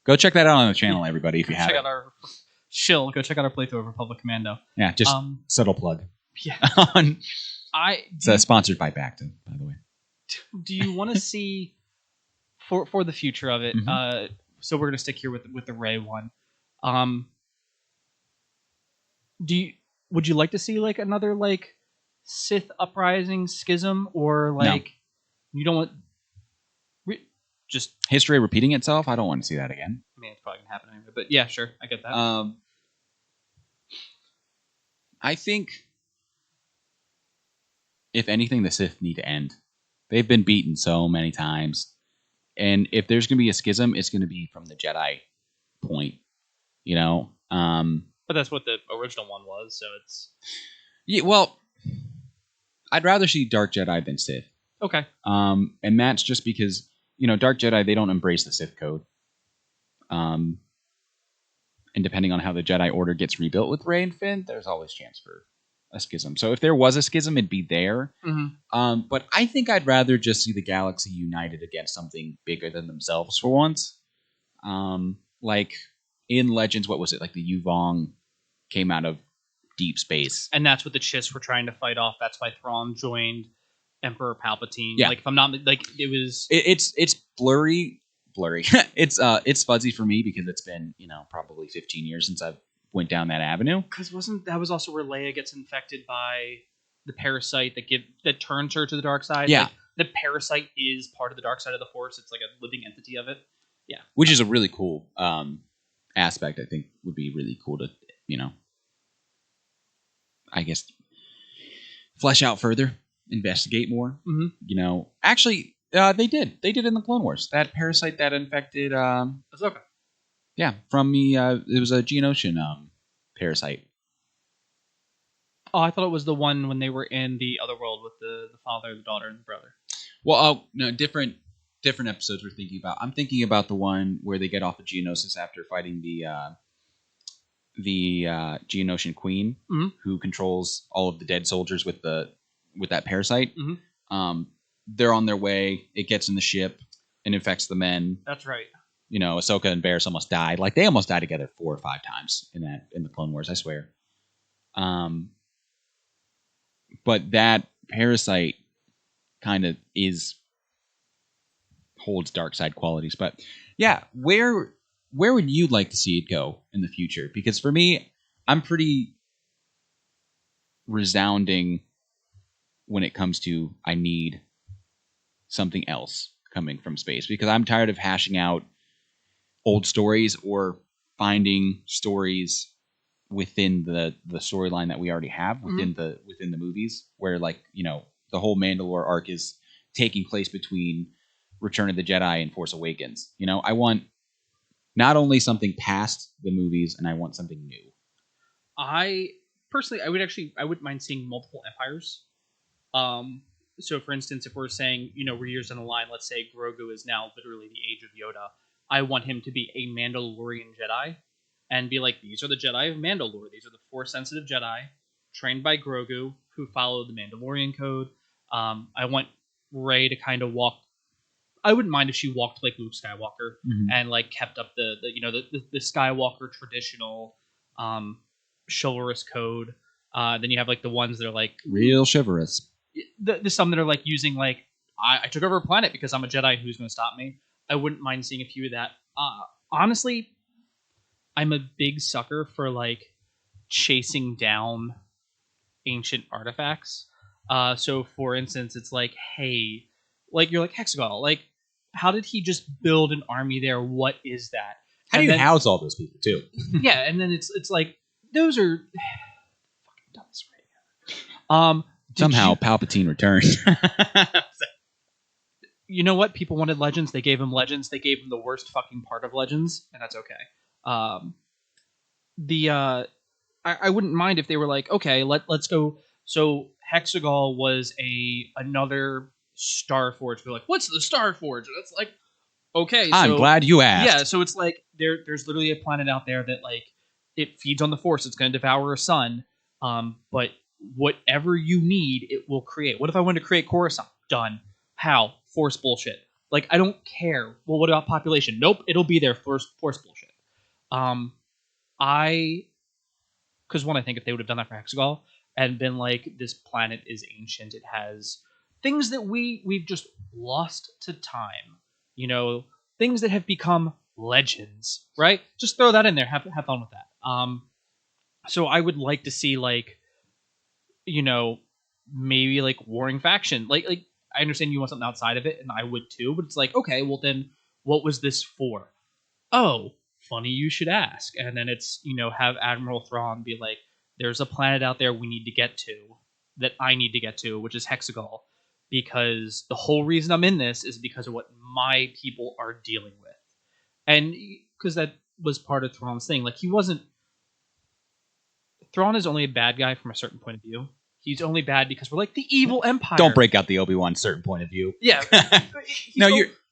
Go check that out on the channel, everybody, if you haven't. Go check out our playthrough of Republic Commando. Yeah, just subtle plug. Yeah. It's sponsored by Bacton, by the way. Do you want to see for the future of it? So we're gonna stick here with the Rey one. Would you like to see like another like Sith uprising schism, or like you don't want just history repeating itself? I don't want to see that again. I mean, it's probably gonna happen anyway, but yeah, sure, I get that. I think if anything, the Sith need to end. They've been beaten so many times, and if there's gonna be a schism, it's gonna be from the Jedi point. But that's what the original one was, so it's... Yeah, well, I'd rather see Dark Jedi than Sith. Okay. And that's just because, Dark Jedi, they don't embrace the Sith code. And depending on how the Jedi Order gets rebuilt with Rey and Finn, there's always chance for a schism. So if there was a schism, it'd be there. Mm-hmm. But I think I'd rather just see the galaxy united against something bigger than themselves for once. Like in Legends, what was it? Like the Yuvong came out of deep space. And that's what the Chiss were trying to fight off. That's why Thrawn joined Emperor Palpatine. Yeah. Like if I'm not like it was. It's blurry. It's fuzzy for me because it's been probably 15 years since I've went down that avenue. Because that was also where Leia gets infected by the parasite that turns her to the dark side. Yeah. Like, the parasite is part of the dark side of the Force. It's like a living entity of it. Yeah. Which is a really cool aspect. I think would be really cool to I guess flesh out further, investigate more. Mm-hmm. Actually, they did in the Clone Wars. That parasite that infected Ahsoka. Yeah, from the it was a Geonosian parasite. Oh, I thought it was the one when they were in the other world with the father, the daughter, and the brother. Well, no, different episodes we're thinking about. I'm thinking about the one where they get off of Geonosis after fighting the Geonosian queen, mm-hmm. who controls all of the dead soldiers with that parasite. Mm-hmm. They're on their way. It gets in the ship and infects the men. That's right. Ahsoka and Barriss almost died. Like they almost died together 4 or 5 times in the Clone Wars. I swear. But that parasite kind of holds dark side qualities. But yeah, where would you like to see it go in the future? Because for me, I'm pretty resounding when it comes to I need something else coming from space, because I'm tired of hashing out old stories or finding stories within the storyline that we already have within the movies, where the whole Mandalore arc is taking place between Return of the Jedi and Force Awakens. I want not only something past the movies, and I want something new. I personally, I wouldn't mind seeing multiple empires. So for instance, if we're saying, we're years down the line, let's say Grogu is now literally the age of Yoda, I want him to be a Mandalorian Jedi and be like, these are the Jedi of Mandalore. These are the Force-sensitive Jedi trained by Grogu who follow the Mandalorian code. I want Rey to kind of walk. I wouldn't mind if she walked like Luke Skywalker and like kept up the Skywalker traditional chivalrous code. Then you have like the ones that are like real chivalrous. The some that are like using like I took over a planet because I'm a Jedi. Who's going to stop me? I wouldn't mind seeing a few of that. Honestly, I'm a big sucker for like chasing down ancient artifacts. So for instance, it's like, hey, like you're like Hexagon, like how did he just build an army there? What is that? How do you house all those people too? Yeah, and then it's like those are fucking dumbest right. Somehow Palpatine returned. You know what? People wanted Legends. They gave him Legends. They gave him the worst fucking part of Legends, and that's okay. I wouldn't mind if they were like, okay, let's go. So Hexagon was another Starforge. We're like, what's the Starforge? And it's like, okay, I'm glad you asked. Yeah, so it's like there's literally a planet out there that like it feeds on the Force. It's going to devour a sun. But whatever you need, it will create. What if I wanted to create Coruscant? Done. How? Force bullshit. Like, I don't care. Well, what about population? Nope, it'll be there. Force bullshit. Because one, I think if they would have done that for Hexagon and been like, this planet is ancient, it has things that we've just lost to time. Things that have become legends, right? Just throw that in there. Have fun with that. So I would like to see like, maybe like warring faction. Like I understand you want something outside of it, and I would too, but it's like, okay, well then what was this for? Oh, funny you should ask. And then it's, have Admiral Thrawn be like, there's a planet out there we need to get to, that I need to get to, which is Hexagon, because the whole reason I'm in this is because of what my people are dealing with. And because that was part of Thrawn's thing. Like, Thrawn is only a bad guy from a certain point of view. He's only bad because we're like the evil empire. Don't break out the Obi-Wan certain point of view. Yeah. No,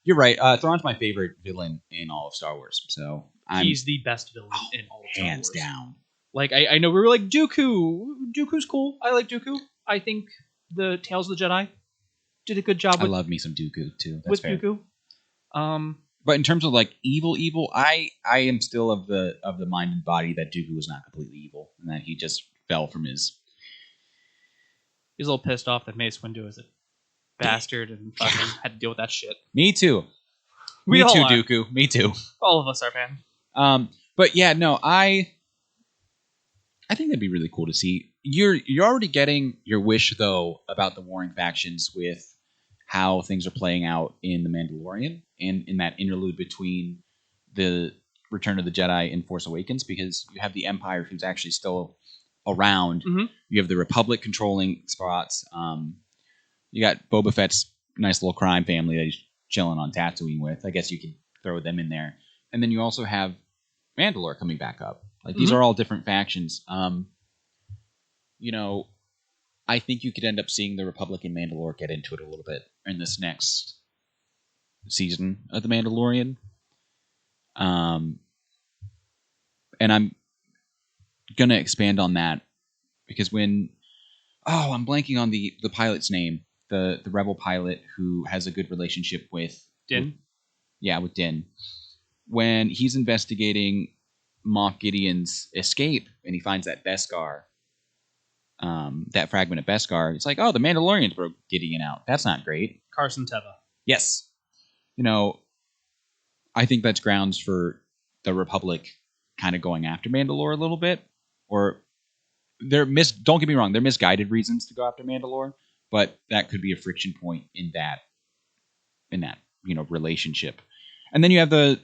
You're right. Thrawn's my favorite villain in all of Star Wars. So he's the best villain in all of Star Wars. Hands down. Like, I know we were like, Dooku. Dooku's cool. I like Dooku. I think the Tales of the Jedi did a good job with, I love me some Dooku, too. That's with fair. Dooku. But in terms of, like, evil, I am still of the mind and body that Dooku was not completely evil. And that he just fell from his... He's a little pissed off that Mace Windu is a bastard and fucking had to deal with that shit. Me too. We Me all too, are. Dooku. Me too. All of us are, man. But yeah, no, I think that'd be really cool to see. You're already getting your wish though about the warring factions with how things are playing out in The Mandalorian and in that interlude between the Return of the Jedi and Force Awakens, because you have the Empire who's actually still around. Mm-hmm. You have the Republic controlling spots. You got Boba Fett's nice little crime family that he's chilling on Tatooine with. I guess you could throw them in there. And then you also have Mandalore coming back up. Like, these are all different factions. You know, I think you could end up seeing the Republic and Mandalore get into it a little bit in this next season of The Mandalorian. And I'm going to expand on that because when... Oh, I'm blanking on the pilot's name. The rebel pilot who has a good relationship with... Din? With Din. When he's investigating Moff Gideon's escape and he finds that Beskar, that fragment of Beskar, it's like, oh, the Mandalorians broke Gideon out. That's not great. Carson Teva. Yes. You know, I think that's grounds for the Republic kind of going after Mandalore a little bit. Or don't get me wrong, they're misguided reasons to go after Mandalore, but that could be a friction point in that relationship. And then you have the,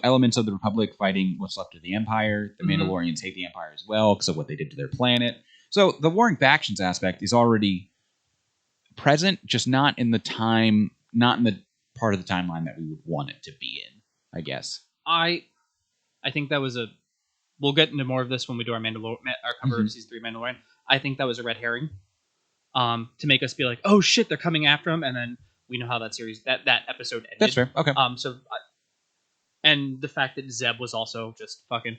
elements of the Republic fighting what's left of the Empire. The Mandalorians hate the Empire as well because of what they did to their planet. So the warring factions aspect is already present, just not in the part of the timeline that we would want it to be in, I guess. I think that was we'll get into more of this when we do our cover of Season 3 Mandalorian. I think that was a red herring to make us be like, oh shit, they're coming after him, and then we know how that episode ended. That's fair. Okay. And the fact that Zeb was also just fucking...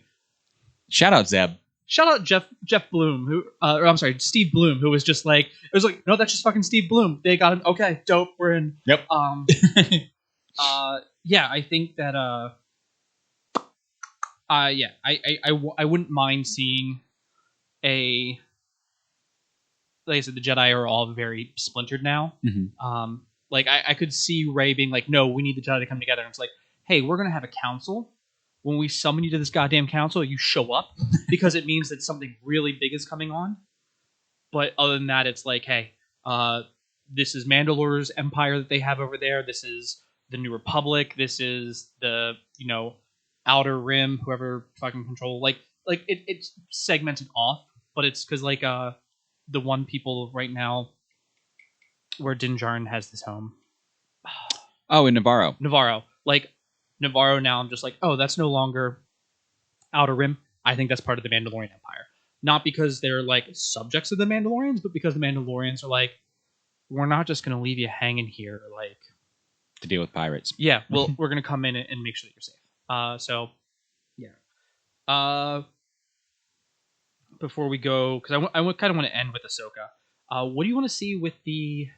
Shout out Zeb. Shout out Jeff Bloom, Steve Bloom, who was just like, it was like, no, that's just fucking Steve Bloom. They got him. Okay, dope. We're in. Yep. Yeah, I think that, I wouldn't mind seeing like I said, the Jedi are all very splintered now. Mm-hmm. Like I could see Rey being like, no, we need the Jedi to come together. And it's like, hey, we're going to have a council. When we summon you to this goddamn council, you show up because it means that something really big is coming on. But other than that, it's like, hey, this is Mandalore's empire that they have over there. This is the New Republic. This is the, Outer Rim, whoever fucking control. Like it's segmented off, but it's because the one people right now where Din Djarin has this home. Oh, in Navarro. Like Navarro now, I'm just like, oh, that's no longer Outer Rim. I think that's part of the Mandalorian Empire. Not because they're like subjects of the Mandalorians, but because the Mandalorians are like, we're not just going to leave you hanging here, like to deal with pirates. Yeah, well, we're going to come in and make sure that you're safe. So, yeah. Before we go, because I kind of want to end with Ahsoka. What do you want to see with the...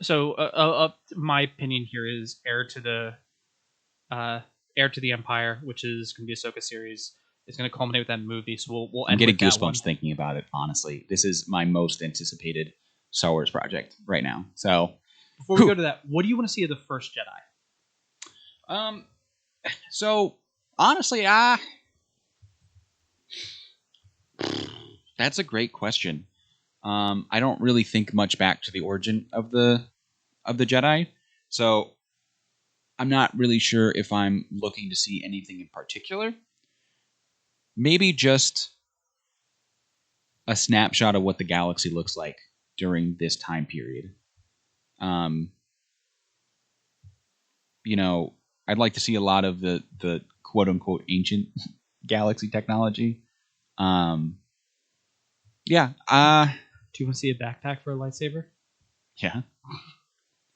So, my opinion here is Heir to the Empire, which is going to be a Ahsoka series. It's going to culminate with that movie, so we'll end I'm getting with that goosebumps thinking about it, honestly. This is my most anticipated Star Wars project right now. So, before we go to that, what do you want to see of the first Jedi? So, honestly, that's a great question. I don't really think much back to the origin of the Jedi, so I'm not really sure if I'm looking to see anything in particular. Maybe just a snapshot of what the galaxy looks like during this time period. I'd like to see a lot of the quote unquote ancient galaxy technology. Do you want to see a backpack for a lightsaber? Yeah,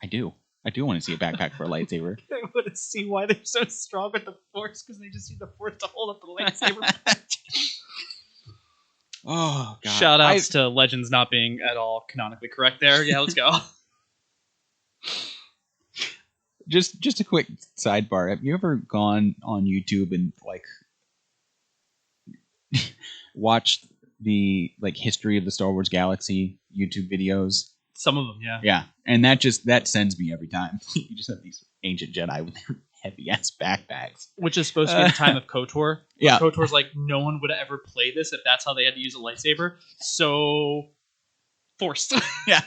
I do. I do want to see a backpack for a lightsaber. I want to see why they're so strong with the Force, because they just use the Force to hold up the lightsaber. Oh god! Shout outs to Legends not being at all canonically correct there. Yeah, let's go. Just a quick sidebar. Have you ever gone on YouTube and like watched the like history of the Star Wars galaxy YouTube videos? Some of them, yeah. Yeah, and that sends me every time. You just have these ancient Jedi with their heavy ass backpacks, which is supposed to be the time of KOTOR. Yeah, KOTOR's like no one would ever play this if that's how they had to use a lightsaber. So forced. Yeah.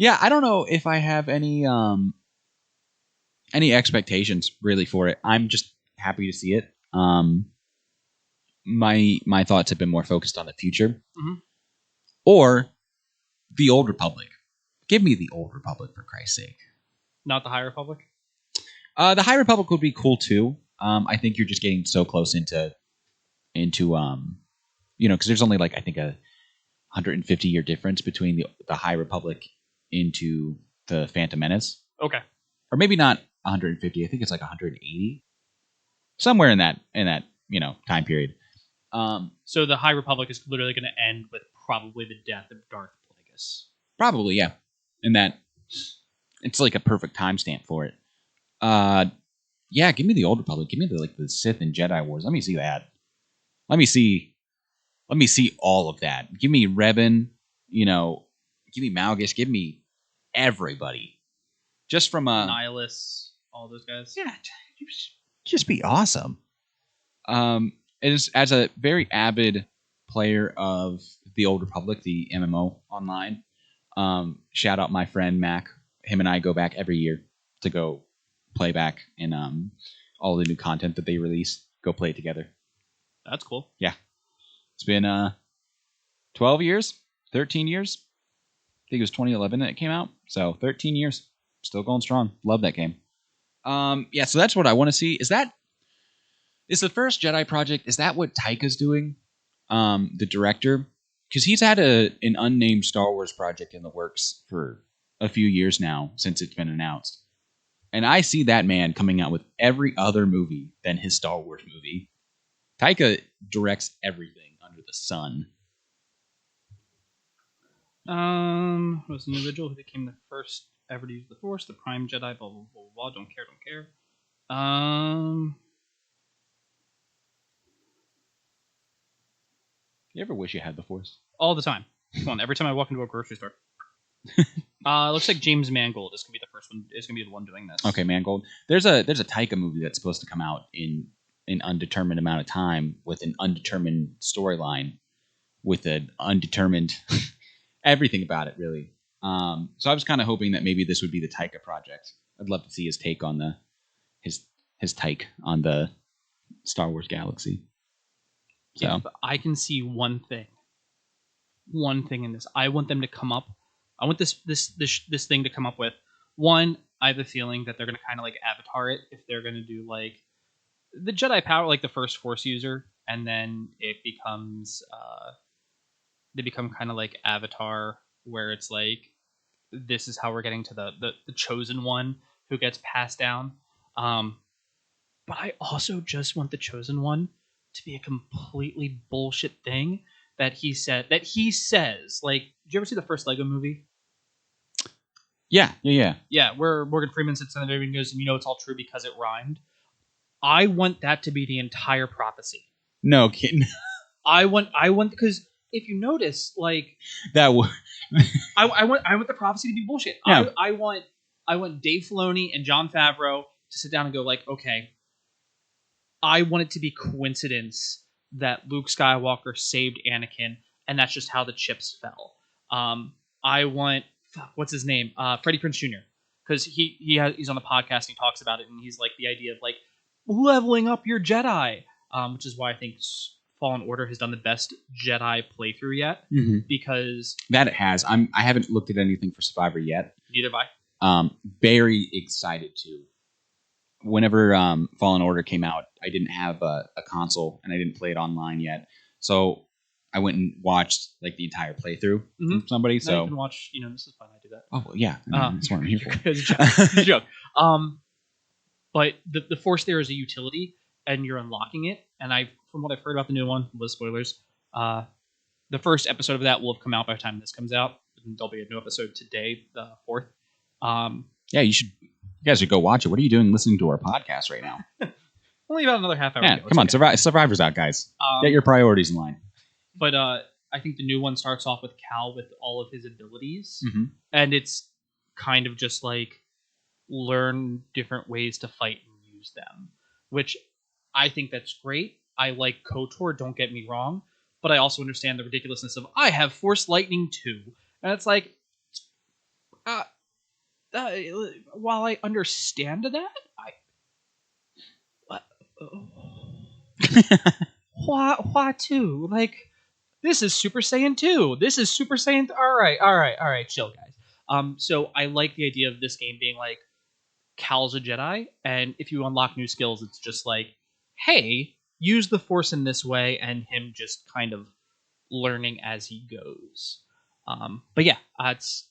Yeah, I don't know if I have any expectations really for it. I'm just happy to see it. My thoughts have been more focused on the future. Mm-hmm. Or the Old Republic. Give me the Old Republic, for Christ's sake. Not the High Republic? The High Republic would be cool too. I think you're just getting so close into because there's only like I think a 150-year difference between the High Republic into the Phantom Menace. Okay. Or maybe not 150. I think it's like 180. Somewhere in that time period. So the High Republic is literally going to end with probably the death of Darth Plagueis. Probably, yeah. And that it's like a perfect timestamp for it. Yeah, give me the Old Republic. Give me the Sith and Jedi Wars. Let me see that. Let me see all of that. Give me Revan. Give me Malgus. Give me everybody. Just from Nihilus, all those guys. Yeah, just be awesome. As a very avid player of the Old Republic, the MMO online, shout out my friend Mac. Him and I go back every year to go play back in all the new content that they release. Go play it together. That's cool. Yeah. It's been 12 years, 13 years. I think it was 2011 that it came out. So 13 years. Still going strong. Love that game. Yeah, so that's what I want to see. Is the first Jedi project, is that what Taika's doing? The director? Because he's had an unnamed Star Wars project in the works for a few years now since it's been announced. And I see that man coming out with every other movie than his Star Wars movie. Taika directs everything under the sun. Was an individual who became the first ever to use the Force, the Prime Jedi, blah, blah, blah, blah, don't care. You ever wish you had the Force? All the time. Come on, every time I walk into a grocery store. Looks like James Mangold is gonna be the first one. Is gonna be the one doing this. Okay, Mangold. There's a Taika movie that's supposed to come out in an undetermined amount of time with an undetermined storyline, with an undetermined everything about it really. So I was kind of hoping that maybe this would be the Taika project. I'd love to see his take on his take on the Star Wars galaxy. So. Yeah, but I can see one thing in this. I want them to come up. I want this thing to come up with. One, I have a feeling that they're going to kind of like Avatar it if they're going to do like the Jedi power, like the first Force user, and then it becomes they become kind of like Avatar, where it's like this is how we're getting to the chosen one who gets passed down. But I also just want the chosen one to be a completely bullshit thing that he says. Like, did you ever see the first Lego movie? Yeah. Yeah, where Morgan Freeman sits in the movie and goes, it's all true because it rhymed. I want that to be the entire prophecy. No kidding. I want because if you notice, like that would I want the prophecy to be bullshit. Yeah. I want Dave Filoni and Jon Favreau to sit down and go like, okay, I want it to be coincidence that Luke Skywalker saved Anakin, and that's just how the chips fell. I want what's his name, Freddie Prinze Jr. Because he's on the podcast and he talks about it, and he's like the idea of like leveling up your Jedi, which is why I think Fallen Order has done the best Jedi playthrough yet, because that it has. I haven't looked at anything for Survivor yet. Neither have I. Very excited to. Whenever Fallen Order came out, I didn't have a console and I didn't play it online yet, so I went and watched like the entire playthrough from somebody. Now So you can watch. This is fun. I do that. Oh well, yeah, that's what I'm here for. It's a joke. But the Force there is a utility, and you're unlocking it. And from what I've heard about the new one, with spoilers, the first episode of that will have come out by the time this comes out. And there'll be a new episode today, the 4th. Yeah, you guys should go watch it. What are you doing listening to our podcast right now? Only about another half hour. Yeah, come on, Survivor's out, guys. Get your priorities in line. But I think the new one starts off with Cal with all of his abilities, Mm-hmm. and it's kind of just like learn different ways to fight and use them, which I think that's great. I like KOTOR, don't get me wrong, but I also understand the ridiculousness of I have Force Lightning too, and it's like, while I understand that, why too? Like, this is Super Saiyan 2. This is Super Saiyan. All right, chill, guys. So I like the idea of this game being like Cal's a Jedi, and if you unlock new skills, it's just like, hey, use the Force in this way, and him just kind of learning as he goes. But yeah, that's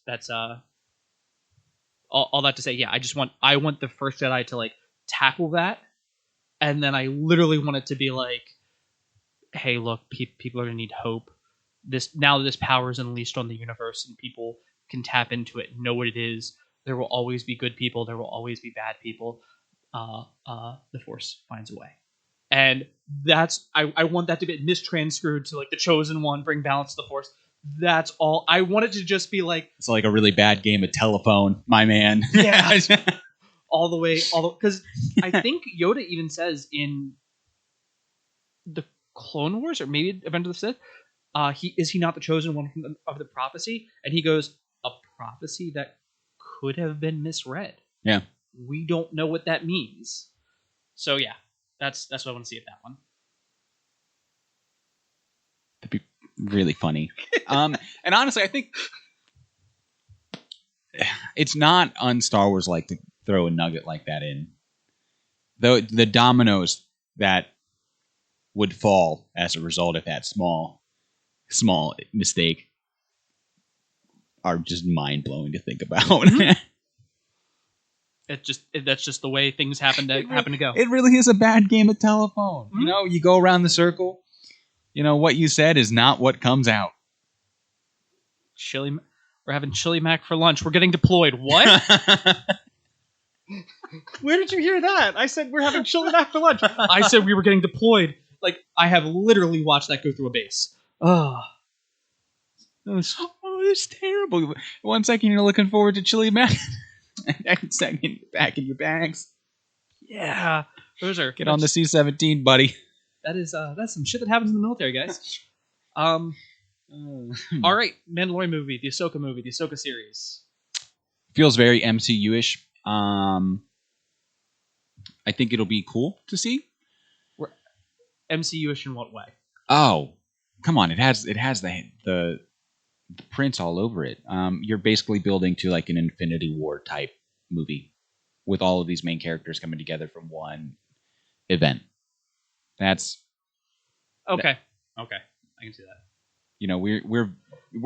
all that to say. Yeah, I want the first Jedi to like tackle that, and then I literally want it to be like, hey, look, people are gonna need hope. Now that this power is unleashed on the universe and people can tap into it and know what it is, there will always be good people. There will always be bad people. The Force finds a way, and that's I want that to get mistranscribed to like the Chosen One, bring balance to the Force. That's all. I want it to just be like it's like a really bad game of telephone, my man. Yeah, all the way, because I think Yoda even says in the Clone Wars or maybe Revenge of the Sith, he not the chosen one of the prophecy, and he goes, a prophecy that could have been misread. Yeah, we don't know what that means. So yeah, that's what I want to see at that one. That'd be really funny. And honestly, I think it's not on Star Wars like to throw a nugget like that in. Though the dominoes that would fall as a result of that small mistake are just mind blowing to think about. That's just the way things happen to go. It really is a bad game of telephone. Mm-hmm. You know, you go around the circle. You know what you said is not what comes out. We're having chili mac for lunch. We're getting deployed. What? Where did you hear that? I said we're having chili mac for lunch. I said we were getting deployed. Like, I have literally watched that go through a base. Oh, it's terrible. 1 second you're looking forward to chili mac, and next second back in your bags. Yeah, get on the C-17, buddy. That's some shit that happens in the military, guys. All right, Mandalorian movie, the Ahsoka series. Feels very MCU-ish. I think it'll be cool to see. MCU-ish in what way? Oh, come on! It has the prints all over it. You're basically building to like an Infinity War type movie with all of these main characters coming together from one event. That's okay. I can see that. You know, we're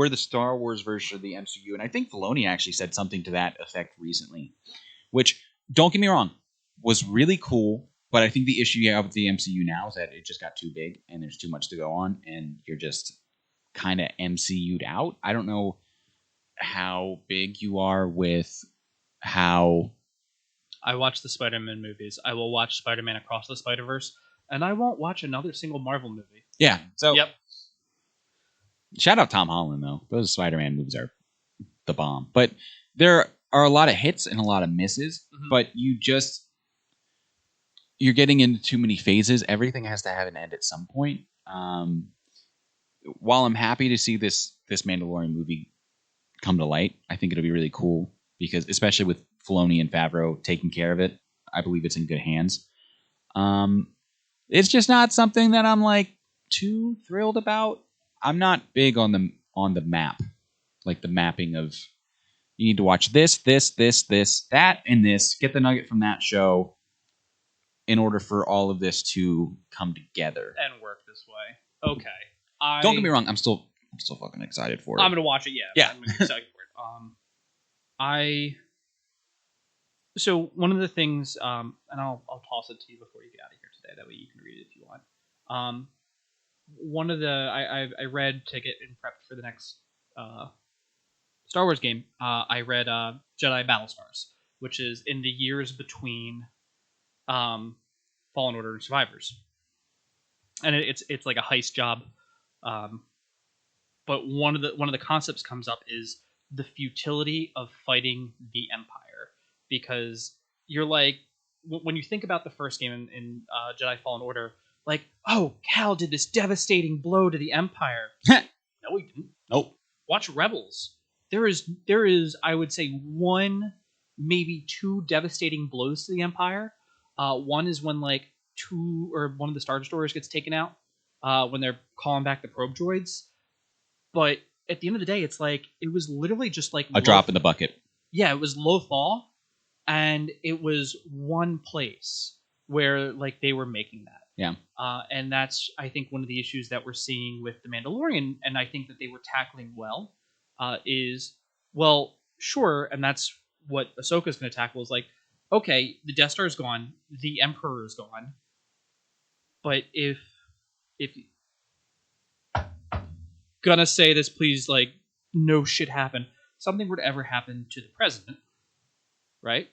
the Star Wars version of the MCU, and I think Filoni actually said something to that effect recently, which, don't get me wrong, was really cool. But I think the issue you have with the MCU now is that it just got too big and there's too much to go on, and you're just kind of MCU'd out. I don't know how big you are with how. I watch the Spider-Man movies. I will watch Spider-Man Across the Spider-Verse, and I won't watch another single Marvel movie. Yeah. So. Yep. Shout out Tom Holland, though. Those Spider-Man movies are the bomb. But there are a lot of hits and a lot of misses, but you're getting into too many phases. Everything has to have an end at some point. While I'm happy to see this Mandalorian movie come to light, I think it'll be really cool because, especially with Filoni and Favreau taking care of it, I believe it's in good hands. It's just not something that I'm like too thrilled about. I'm not big on the map, like the mapping of you need to watch this, that, and this. Get the nugget from that show in order for all of this to come together and work this way. Okay. Don't get me wrong. I'm still fucking excited for it. I'm gonna watch it. Yeah. I'm excited for it. So one of the things, and I'll toss it to you before you get out of here today. That way you can read it if you want. One of the I read to get in prep for the next Star Wars game. I read Jedi Battlestars, which is in the years between Fallen Order and Survivors, and it's like a heist job. But one of the concepts comes up is the futility of fighting the Empire, because you're like, when you think about the first game in Jedi Fallen Order, like, oh, Cal did this devastating blow to the Empire. No, he didn't. Nope. Watch Rebels. There is I would say one, maybe two devastating blows to the Empire. One is when like one of the Star Destroyers gets taken out when they're calling back the probe droids. But at the end of the day, it's like it was literally just like a drop in the bucket. Yeah, it was Lothal, and it was one place where like they were making that. Yeah. And that's, I think, one of the issues that we're seeing with The Mandalorian, and I think that they were tackling well, is, well, sure, and that's what Ahsoka's going to tackle, is like, okay, the Death Star is gone, the Emperor is gone, but if gonna say this, please, like, no shit happen, something were to ever happen to the president, right?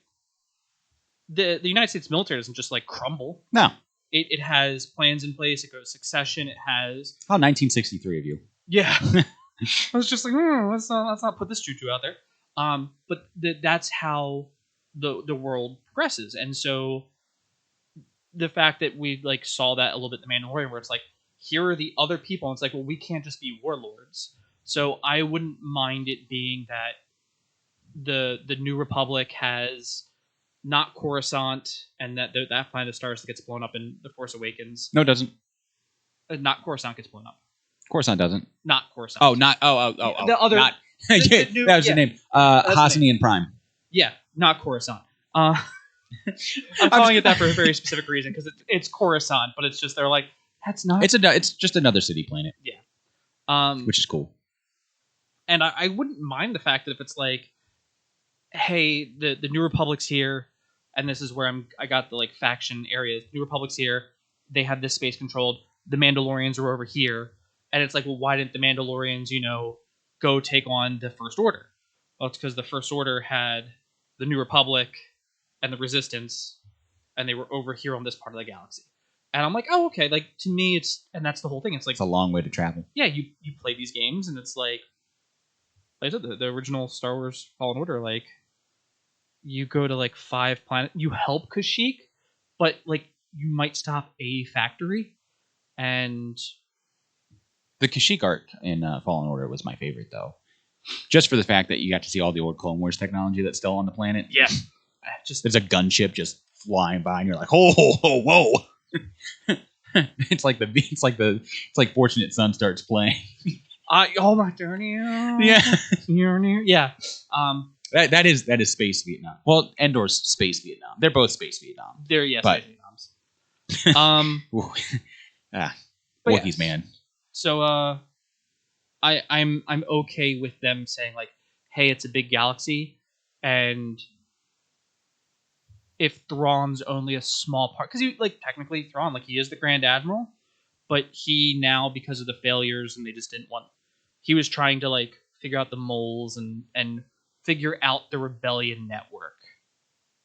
The United States military doesn't just, like, crumble. No. It has plans in place. It goes succession. It has... How 1963 of you. Yeah. I was just like, let's not put this choo-choo out there. But that's how the world progresses. And so the fact that we like saw that a little bit in The Mandalorian, where it's like, here are the other people. And it's like, well, we can't just be warlords. So I wouldn't mind it being that the New Republic has... not Coruscant, and that planet of stars that gets blown up in The Force Awakens. No, it doesn't. Not Coruscant gets blown up. Coruscant doesn't. Not Coruscant. Oh, not The other. Not, the new, that was the name. Hassanian Prime. Yeah, not Coruscant. I'm calling it that for a very specific reason, because it's Coruscant, but it's just they're like, that's not. It's just another city planet. Yeah. Which is cool. And I wouldn't mind the fact that if it's like, hey, the New Republic's here, and this is where I got the like faction areas. New Republic's here, they have this space controlled. The Mandalorians are over here, and it's like, well, why didn't the Mandalorians, go take on the First Order? Well, it's because the First Order had the New Republic and the Resistance, and they were over here on this part of the galaxy. And I'm like, oh, okay. Like, to me, and that's the whole thing. It's like, it's a long way to travel. Yeah, you play these games, and it's like I said, the original Star Wars Fallen Order, like, you go to like 5 planets, you help Kashyyyk, but like you might stop a factory, and the Kashyyyk arc in Fallen Order was my favorite, though, just for the fact that you got to see all the old Clone Wars technology that's still on the planet. Yeah, there's a gunship just flying by, and you're like, oh, whoa! it's like Fortunate Son starts playing. Oh my journey. Yeah, yeah. That is space Vietnam. Well, Endor's space Vietnam. They're both space Vietnam. They're space Vietnams. Wookiees, yes. Man. So I'm okay with them saying like, hey, it's a big galaxy, and if Thrawn's only a small part, because technically Thrawn, like, he is the Grand Admiral, but he now, because of the failures, and they just didn't want, he was trying to like figure out the moles and figure out the rebellion network,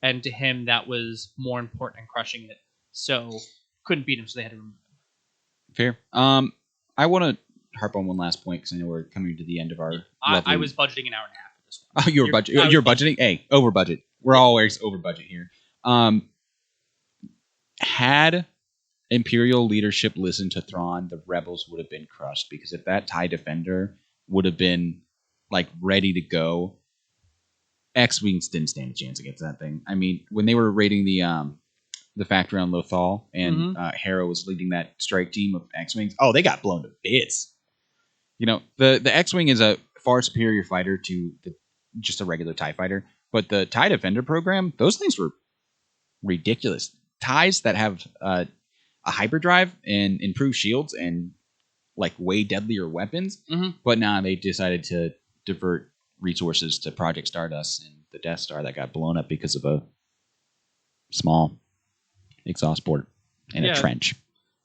and to him that was more important than crushing it, so couldn't beat him, so they had to remove him. Fair. I want to harp on one last point, because I know we're coming to the end of our I was budgeting an hour and a half for this one. Oh, you're budgeting? Hey, over budget. We're always over budget here. Had Imperial leadership listened to Thrawn, the rebels would have been crushed, because if that TIE Defender would have been like ready to go, X-Wings didn't stand a chance against that thing. I mean, when they were raiding the factory on Lothal, and Hera was leading that strike team of X-Wings, they got blown to bits. The X-Wing is a far superior fighter to just a regular TIE fighter, but the TIE Defender program, those things were ridiculous. TIEs that have a hyperdrive and improved shields and like way deadlier weapons, but now they decided to divert resources to Project Stardust and the Death Star that got blown up because of a small exhaust port in a trench.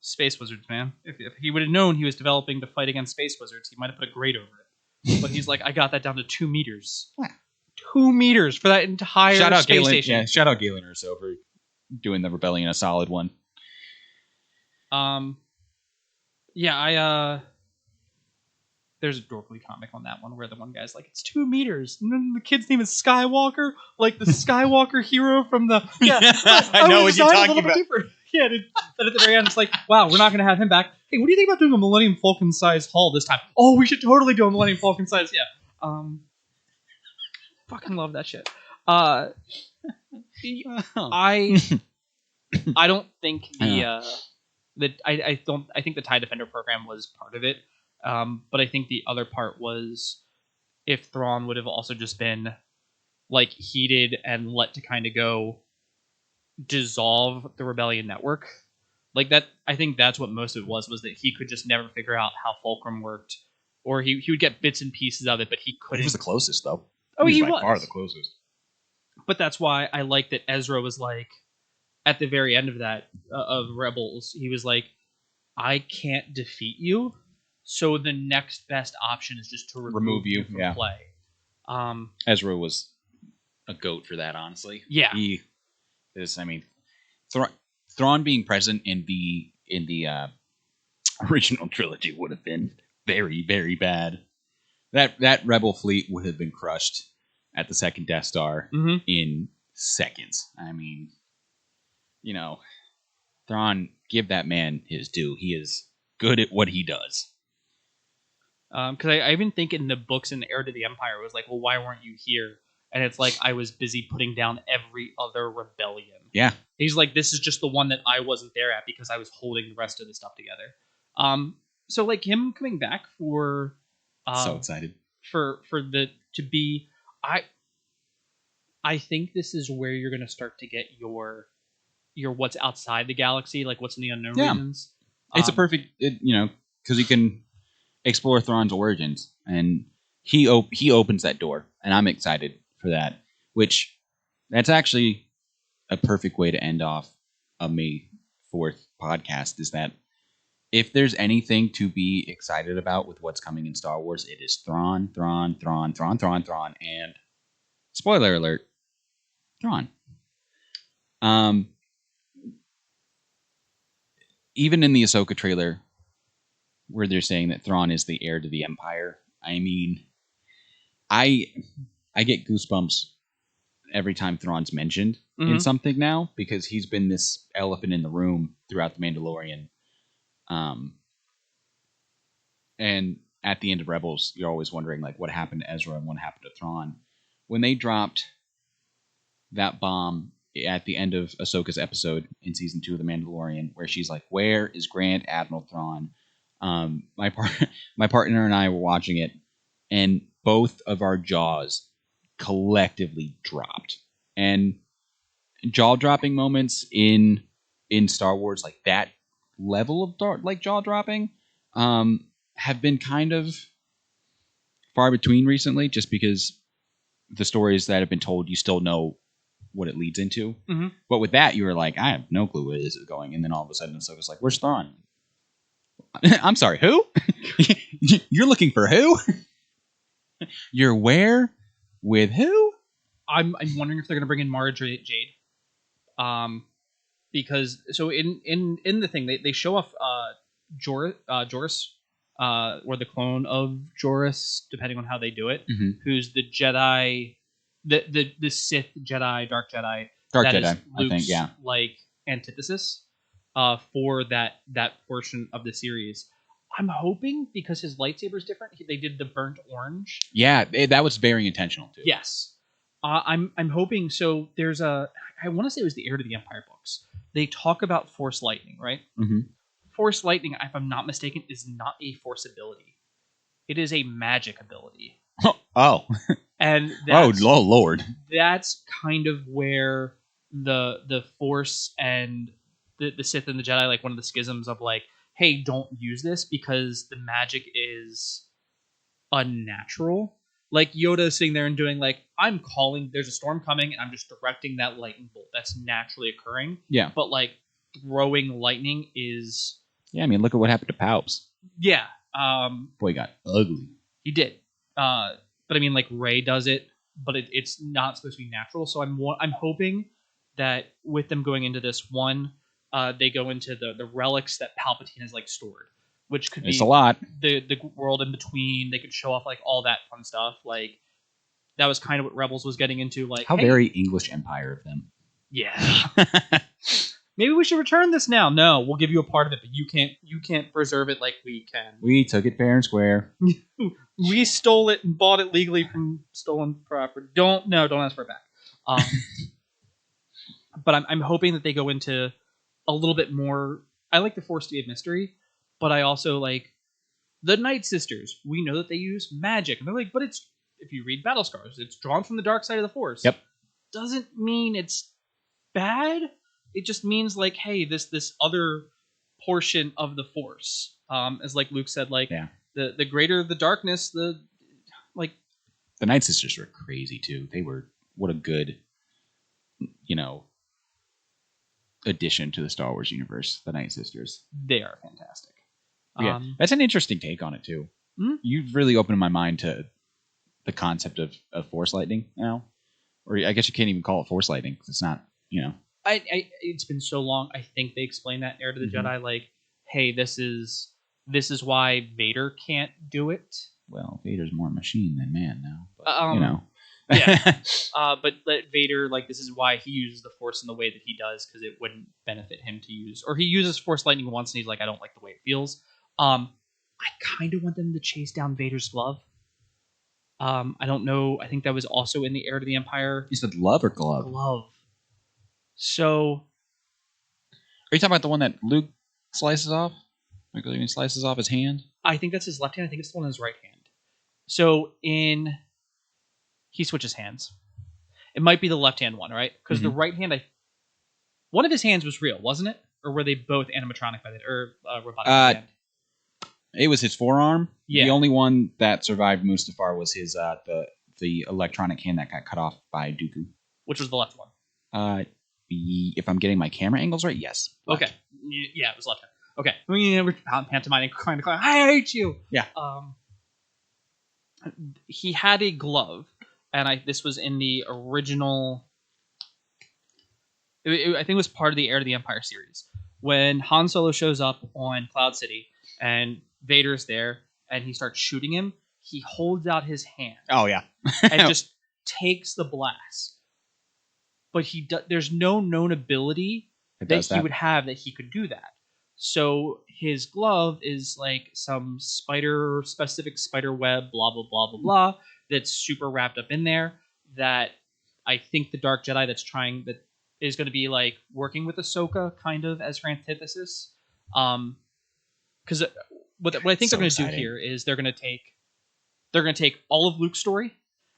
Space wizards, man. If he would have known he was developing to fight against space wizards, he might have put a grate over it. But he's like, I got that down to 2 meters. 2 meters for that entire space station. Yeah, shout out Galen Urso for doing the Rebellion a solid one. There's a dorkly comic on that one where the one guy's like, it's 2 meters. And then the kid's name is Skywalker, like the Skywalker hero from the... Yeah, I know what you're talking about. Yeah, then at the very end, it's like, wow, we're not going to have him back. Hey, what do you think about doing a Millennium Falcon-sized hull this time? Oh, we should totally do a Millennium Falcon-sized... Yeah. Fucking love that shit. I don't think I think the TIE Defender program was part of it. But I think the other part was if Thrawn would have also just been like heated and let to kind of go dissolve the Rebellion network. Like that, I think that's what most of it was that he could just never figure out how Fulcrum worked, or he would get bits and pieces of it, but he couldn't. He was the closest, though. Oh, he was by far the closest. But that's why I like that Ezra was like, at the very end of that, of Rebels, he was like, I can't defeat you, so the next best option is just to remove you from play. Ezra was a goat for that, honestly. Yeah. He is, Thrawn being present in the original trilogy would have been very, very bad. That Rebel fleet would have been crushed at the second Death Star in seconds. I mean, Thrawn, give that man his due. He is good at what he does. Because I even think in the books in Heir to the Empire, it was like, well, why weren't you here? And it's like, I was busy putting down every other rebellion. Yeah. He's like, this is just the one that I wasn't there at because I was holding the rest of the stuff together. So like him coming back for... so excited. I think this is where you're going to start to get your what's outside the galaxy, like what's in the unknown regions. It's a perfect, because you can explore Thrawn's origins, and he opens that door, and I'm excited for that. That's actually a perfect way to end off a May 4th podcast. Is that if there's anything to be excited about with what's coming in Star Wars, it is Thrawn, and spoiler alert, Thrawn. Even in the Ahsoka trailer, where they're saying that Thrawn is the heir to the Empire, I mean, I get goosebumps every time Thrawn's mentioned in something now, because he's been this elephant in the room throughout The Mandalorian. And at the end of Rebels, you're always wondering, like, what happened to Ezra and what happened to Thrawn. When they dropped that bomb at the end of Ahsoka's episode in season 2 of The Mandalorian, where she's like, "Where is Grand Admiral Thrawn?" My partner and I were watching it, and both of our jaws collectively dropped. And jaw-dropping moments in Star Wars, like that level of jaw-dropping, have been kind of far between recently, just because the stories that have been told, you still know what it leads into. But with that, you were like, I have no clue where this is going. And then all of a sudden, Ahsoka's like, "Where's Thrawn?" I'm sorry, who? You're looking for who? You're where? With who? I'm wondering if they're going to bring in Mara Jade. Because so in the thing they show off Joruus, or the clone of Joruus, depending on how they do it, who's the Jedi, the Sith Jedi, Dark Jedi, I think, yeah, like antithesis for that portion of the series. I'm hoping, because his lightsaber is different, they did the burnt orange. Yeah, that was very intentional too. Yes. I'm hoping. So there's I want to say it was the Heir to the Empire books. They talk about Force Lightning, right? Force Lightning, if I'm not mistaken, is not a Force ability. It is a magic ability. Oh. And Lord. That's kind of where the Force and the Sith and the Jedi, like one of the schisms of like, hey, don't use this because the magic is unnatural. Like Yoda sitting there and doing like, I'm calling, there's a storm coming, and I'm just directing that lightning bolt that's naturally occurring. Yeah. But like throwing lightning is, Yeah, I mean, look at what happened to Palps. yeah. Boy, got ugly. He did. But I mean, like Rey does it, but it's not supposed to be natural. So I'm hoping that with them going into this one, they go into the relics that Palpatine has like stored, which could It's be a lot. the world in between. They could show off like all that fun stuff. Like that was kind of what Rebels was getting into. Like How hey, very English Empire of them. yeah. Maybe we should return this now. No, we'll give you a part of it, but you can't preserve it like we can. We took it fair and square. We stole it and bought it legally from stolen property. Don't ask for it back. But I'm hoping that they go into a little bit more. I like the Force to be a mystery, but I also like the Night Sisters. We know that they use magic, and they're like, but it's if you read Battle Scars, it's drawn from the dark side of the Force. Yep. Doesn't mean it's bad. It just means like, hey, this other portion of the Force, as like Luke said, like the greater the darkness, the like. The Night Sisters were crazy too. They were what a good, addition to the Star Wars universe. The Night Sisters. They are fantastic. Yeah, that's an interesting take on it too. Mm-hmm. You've really opened my mind to the concept of Force lightning now, or I guess you can't even call it Force lightning because it's not. It's been so long. I think they explained that in Heir to the Jedi, like, hey, this is why Vader can't do it. Well, Vader's more machine than man now, but, yeah. But Vader, like, this is why he uses the Force in the way that he does because it wouldn't benefit him to use, or he uses Force lightning once and he's like, I don't like the way it feels. I kind of want them to chase down Vader's glove. I don't know. I think that was also in the Heir to the Empire. You said love or glove? Glove. So, are you talking about the one that Luke slices off? Like he slices off his hand? I think that's his left hand. I think it's the one in his right hand. So he switches hands. It might be the left hand one, right? Because the right hand, one of his hands was real, wasn't it? Or were they both animatronic by the or robotic? By the end? It was his forearm. Yeah. The only one that survived Mustafar was his the electronic hand that got cut off by Dooku. Which was the left one? If I'm getting my camera angles right, yes. Left. Okay. Yeah, it was left hand. Okay. We're pantomiming, crying, I hate you. Yeah. He had a glove, and this was in the original. I think it was part of the Heir to the Empire series when Han Solo shows up on Cloud City and Vader's there, and he starts shooting him. He holds out his hand. Oh yeah. And just takes the blast. But there's no known ability that he would have that he could do that. So his glove is like some specific spider web, blah, blah, blah, blah, blah, that's super wrapped up in there that I think the Dark Jedi that is going to be like working with Ahsoka kind of as her antithesis. Because what I think they're going to do here is they're going to take all of Luke's story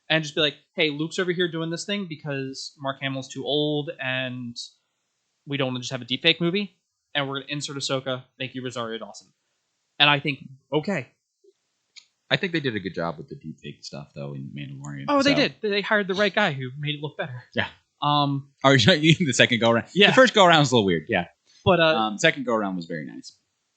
and just be like, hey, Luke's over here doing this thing because Mark Hamill's too old and we don't want to just have a deepfake movie. And we're going to insert Ahsoka, make you Rosario Dawson. And I think, okay. I think they did a good job with the deepfake stuff, though, in Mandalorian. Oh, they did. They hired the right guy who made it look better. Yeah. Or the second go-around. Yeah. The first go-around was a little weird, yeah. But second go-around was very nice.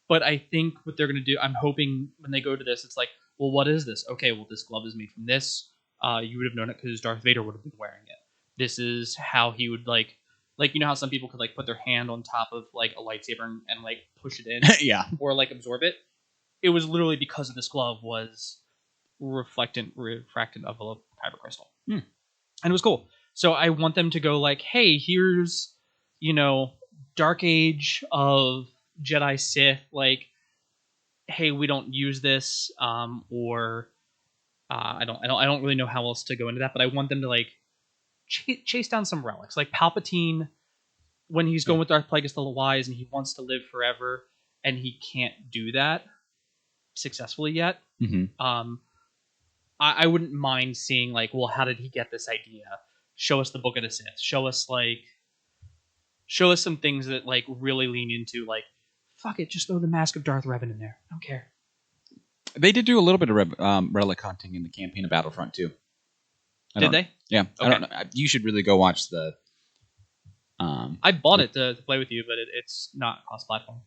But I think what they're going to do, I'm hoping when they go to this, it's like, well, what is this? Okay, well, this glove is made from this. You would have known it because Darth Vader would have been wearing it. This is how he would like you know how some people could like put their hand on top of like a lightsaber and like push it in, yeah, or like absorb it. It was literally because of this glove was refractant of a kyber crystal, and it was cool. So I want them to go like, hey, here's Dark Age of Jedi Sith, like, hey, we don't use this, or I don't really know how else to go into that, but I want them to like chase down some relics, like Palpatine when he's going with Darth Plagueis the Wise and he wants to live forever and he can't do that successfully yet. I wouldn't mind seeing like, well, how did he get this idea? Show us the Book of the Sith. Show us some things that like really lean into like, fuck it, just throw the Mask of Darth Revan in there. I don't care. They did do a little bit of relic hunting in the campaign of Battlefront too. Did they? Yeah. Okay. I don't know. You should really go watch the. I bought it to play with you, but it's not cross-platform.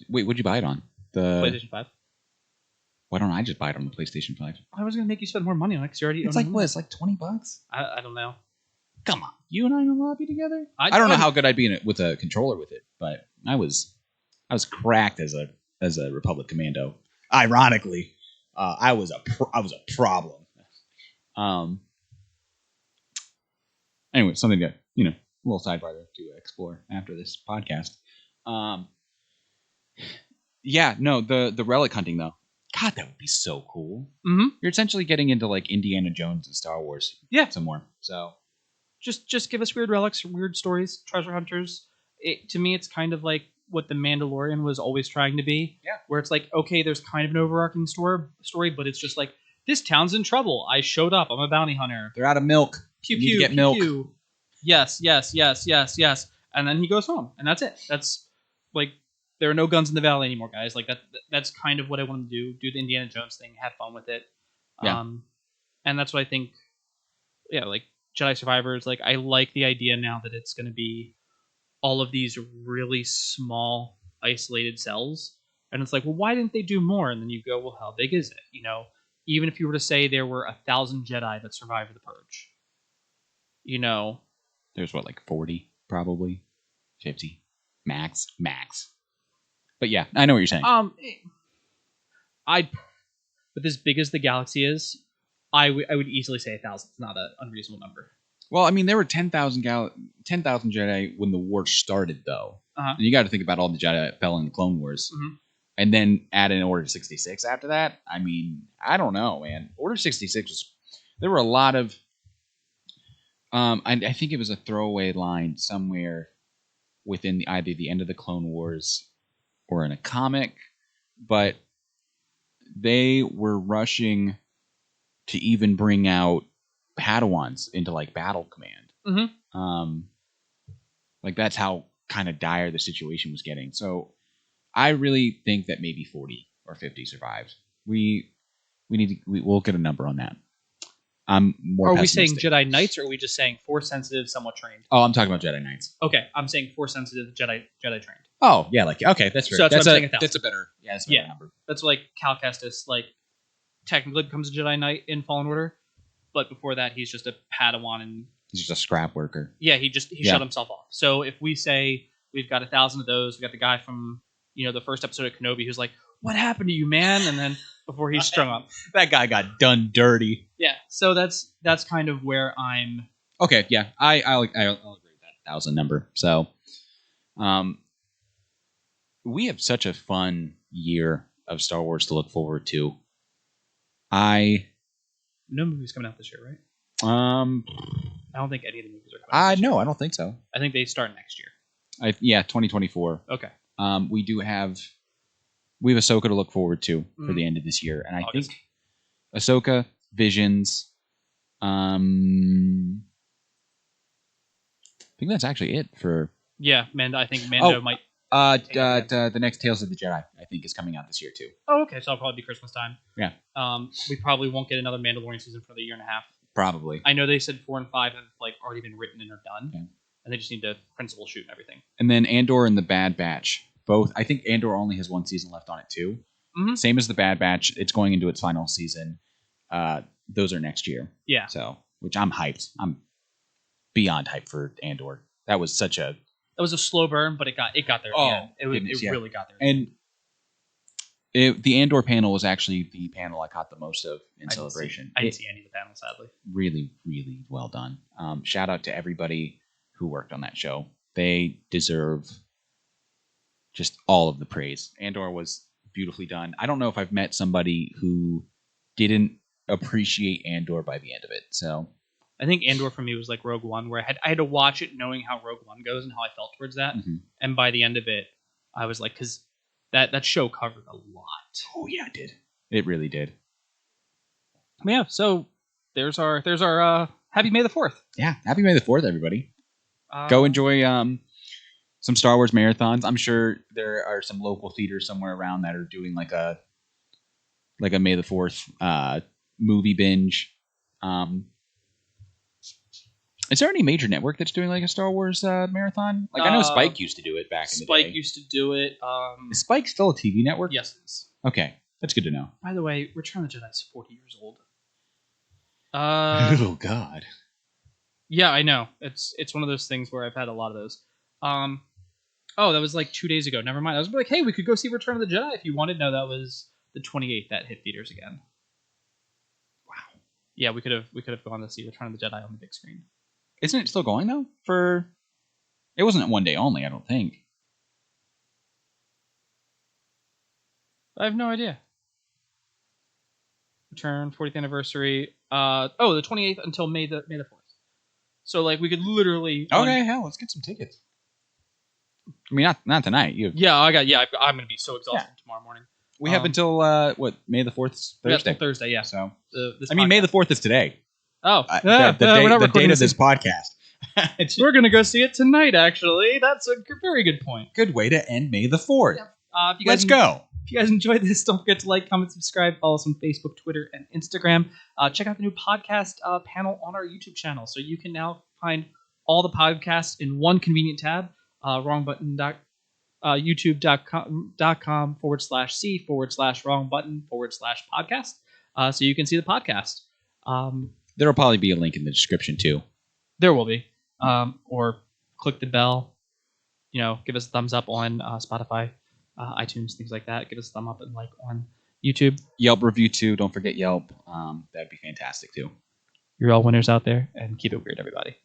Wait, what'd you buy it on? The PlayStation 5. Why don't I just buy it on the PlayStation 5? I was gonna make you spend more money on it because you already. It's own like it. what? It's like $20. I don't know. Come on, you and I in a lobby together. I don't know how good I'd be in it with a controller with it, but I was cracked as a Republic Commando. Ironically, I was a problem. Anyway, something to a little sidebar to explore after this podcast. The relic hunting though. God, that would be so cool. Mm-hmm. You're essentially getting into like Indiana Jones and Star Wars. Yeah. Some more. So just give us weird relics, weird stories, treasure hunters. To me, it's kind of like what the Mandalorian was always trying to be. Yeah. Where it's like, okay, there's kind of an overarching story, but it's just like, this town's in trouble. I showed up. I'm a bounty hunter. They're out of milk. Pew, you pew, need to get pew, milk. Pew. Yes. And then he goes home. And that's it. That's like, there are no guns in the valley anymore, guys. Like that's kind of what I want to do the Indiana Jones thing, have fun with it. Yeah. And that's what I think, like Jedi Survivors, like I like the idea now that it's going to be all of these really small, isolated cells. And it's like, well, why didn't they do more? And then you go, well, how big is it? Even if you were to say there were 1,000 Jedi that survived the Purge, There's what, like 40, probably 50, max. But yeah, I know what you're saying. But as big as the galaxy is, I would easily say 1,000. It's not an unreasonable number. Well, I mean, there were 10,000 Jedi when the war started, though. Uh-huh. And you got to think about all the Jedi that fell in the Clone Wars. Mm-hmm. And then add in Order 66 after that. I mean, I don't know, man. Order 66 there were a lot of... I think it was a throwaway line somewhere within either the end of the Clone Wars or in a comic, but they were rushing to even bring out Padawans into like battle command. Mm-hmm. Like that's how kind of dire the situation was getting. So I really think that maybe 40 or 50 survived. We'll get a number on that. I'm more. Are we saying Jedi Knights, or are we just saying Force sensitive, somewhat trained? Oh, I'm talking about Jedi Knights. Okay, I'm saying Force sensitive, Jedi trained. Oh yeah, like okay, that's fair. So that's what I'm saying. That's a better. Yeah, that's a better number. That's like Cal Kestis, like technically becomes a Jedi Knight in Fallen Order, but before that he's just a Padawan and he's just a scrap worker. Yeah, he shut himself off. So if we say we've got 1,000 of those, we got the guy from the first episode of Kenobi who's like, "What happened to you, man?" And then before he's strung up, that guy got done dirty. Yeah, so that's kind of where I'm. Okay, yeah, I'll agree with that 1,000 number. So, we have such a fun year of Star Wars to look forward to. No movies coming out this year, right? I don't think any of the movies are coming out. No, I don't think so. I think they start next year. 2024. Okay. We have Ahsoka to look forward to for the end of this year, and I August. think Ahsoka, Visions. I think that's actually it for. Yeah, I think Mando might. The next Tales of the Jedi, I think, is coming out this year too. Oh, okay, so it'll probably be Christmas time. Yeah. We probably won't get another Mandalorian season for the year and a half. Probably. I know they said 4 and 5 have like already been written and are done, okay. And they just need to principal shoot and everything. And then Andor and the Bad Batch, both. I think Andor only has one season left on it too. Mm-hmm. Same as the Bad Batch. It's going into its final season. Those are next year. Yeah. So, which I'm hyped. I'm beyond hyped for Andor. That was such a. It was a slow burn, but it got there. Oh, it really got there. And the Andor panel was actually the panel I caught the most of in Celebration. I didn't see any of the panels, sadly. Really, really well done. Shout out to everybody who worked on that show. They deserve just all of the praise. Andor was beautifully done. I don't know if I've met somebody who didn't appreciate Andor by the end of it. So I think Andor for me was like Rogue One, where I had to watch it knowing how Rogue One goes and how I felt towards that. Mm-hmm. And by the end of it, I was like, because that show covered a lot. Oh yeah, it did. It really did. Yeah. So there's our Happy May the 4th. Yeah, Happy May the 4th, everybody. Go enjoy some Star Wars marathons. I'm sure there are some local theaters somewhere around that are doing like a like a May the 4th movie binge. Is there any major network that's doing like a Star Wars marathon? Like I know Spike used to do it back in the day. Spike used to do it. Is Spike still a TV network? Yes, it is. Okay, that's good to know. By the way, Return of the Jedi is 40 years old. Oh God. Yeah, I know. It's one of those things where I've had a lot of those. Oh, that was like 2 days ago. Never mind. I was like, hey, we could go see Return of the Jedi if you wanted. No, that was the 28th that hit theaters again. Wow. Yeah, we could have gone to see Return of the Jedi on the big screen. Isn't it still going though? It wasn't one day only, I don't think. I have no idea. Return 40th anniversary. The 28th until May the 4th. So like we could literally. Okay, hell, let's get some tickets. I mean, not tonight. I'm gonna be so exhausted tomorrow morning. We have until May the 4th Thursday. Thursday, yeah. So May the 4th is today. Oh, the date of this podcast. We're gonna go see it tonight. Actually, that's a very good point. Good way to end May the 4th. Yeah. Let's go. If you guys enjoyed this, don't forget to like, comment, subscribe, follow us on Facebook, Twitter, and Instagram. Check out the new podcast panel on our YouTube channel, so you can now find all the podcasts in one convenient tab. youtube.com/c/wrong button/podcast. So you can see the podcast. There'll probably be a link in the description too. There will be. Or click the bell. Give us a thumbs up on Spotify, iTunes, things like that. Give us a thumb up and like on YouTube. Yelp review too. Don't forget Yelp. That'd be fantastic too. You're all winners out there, and keep it weird, everybody.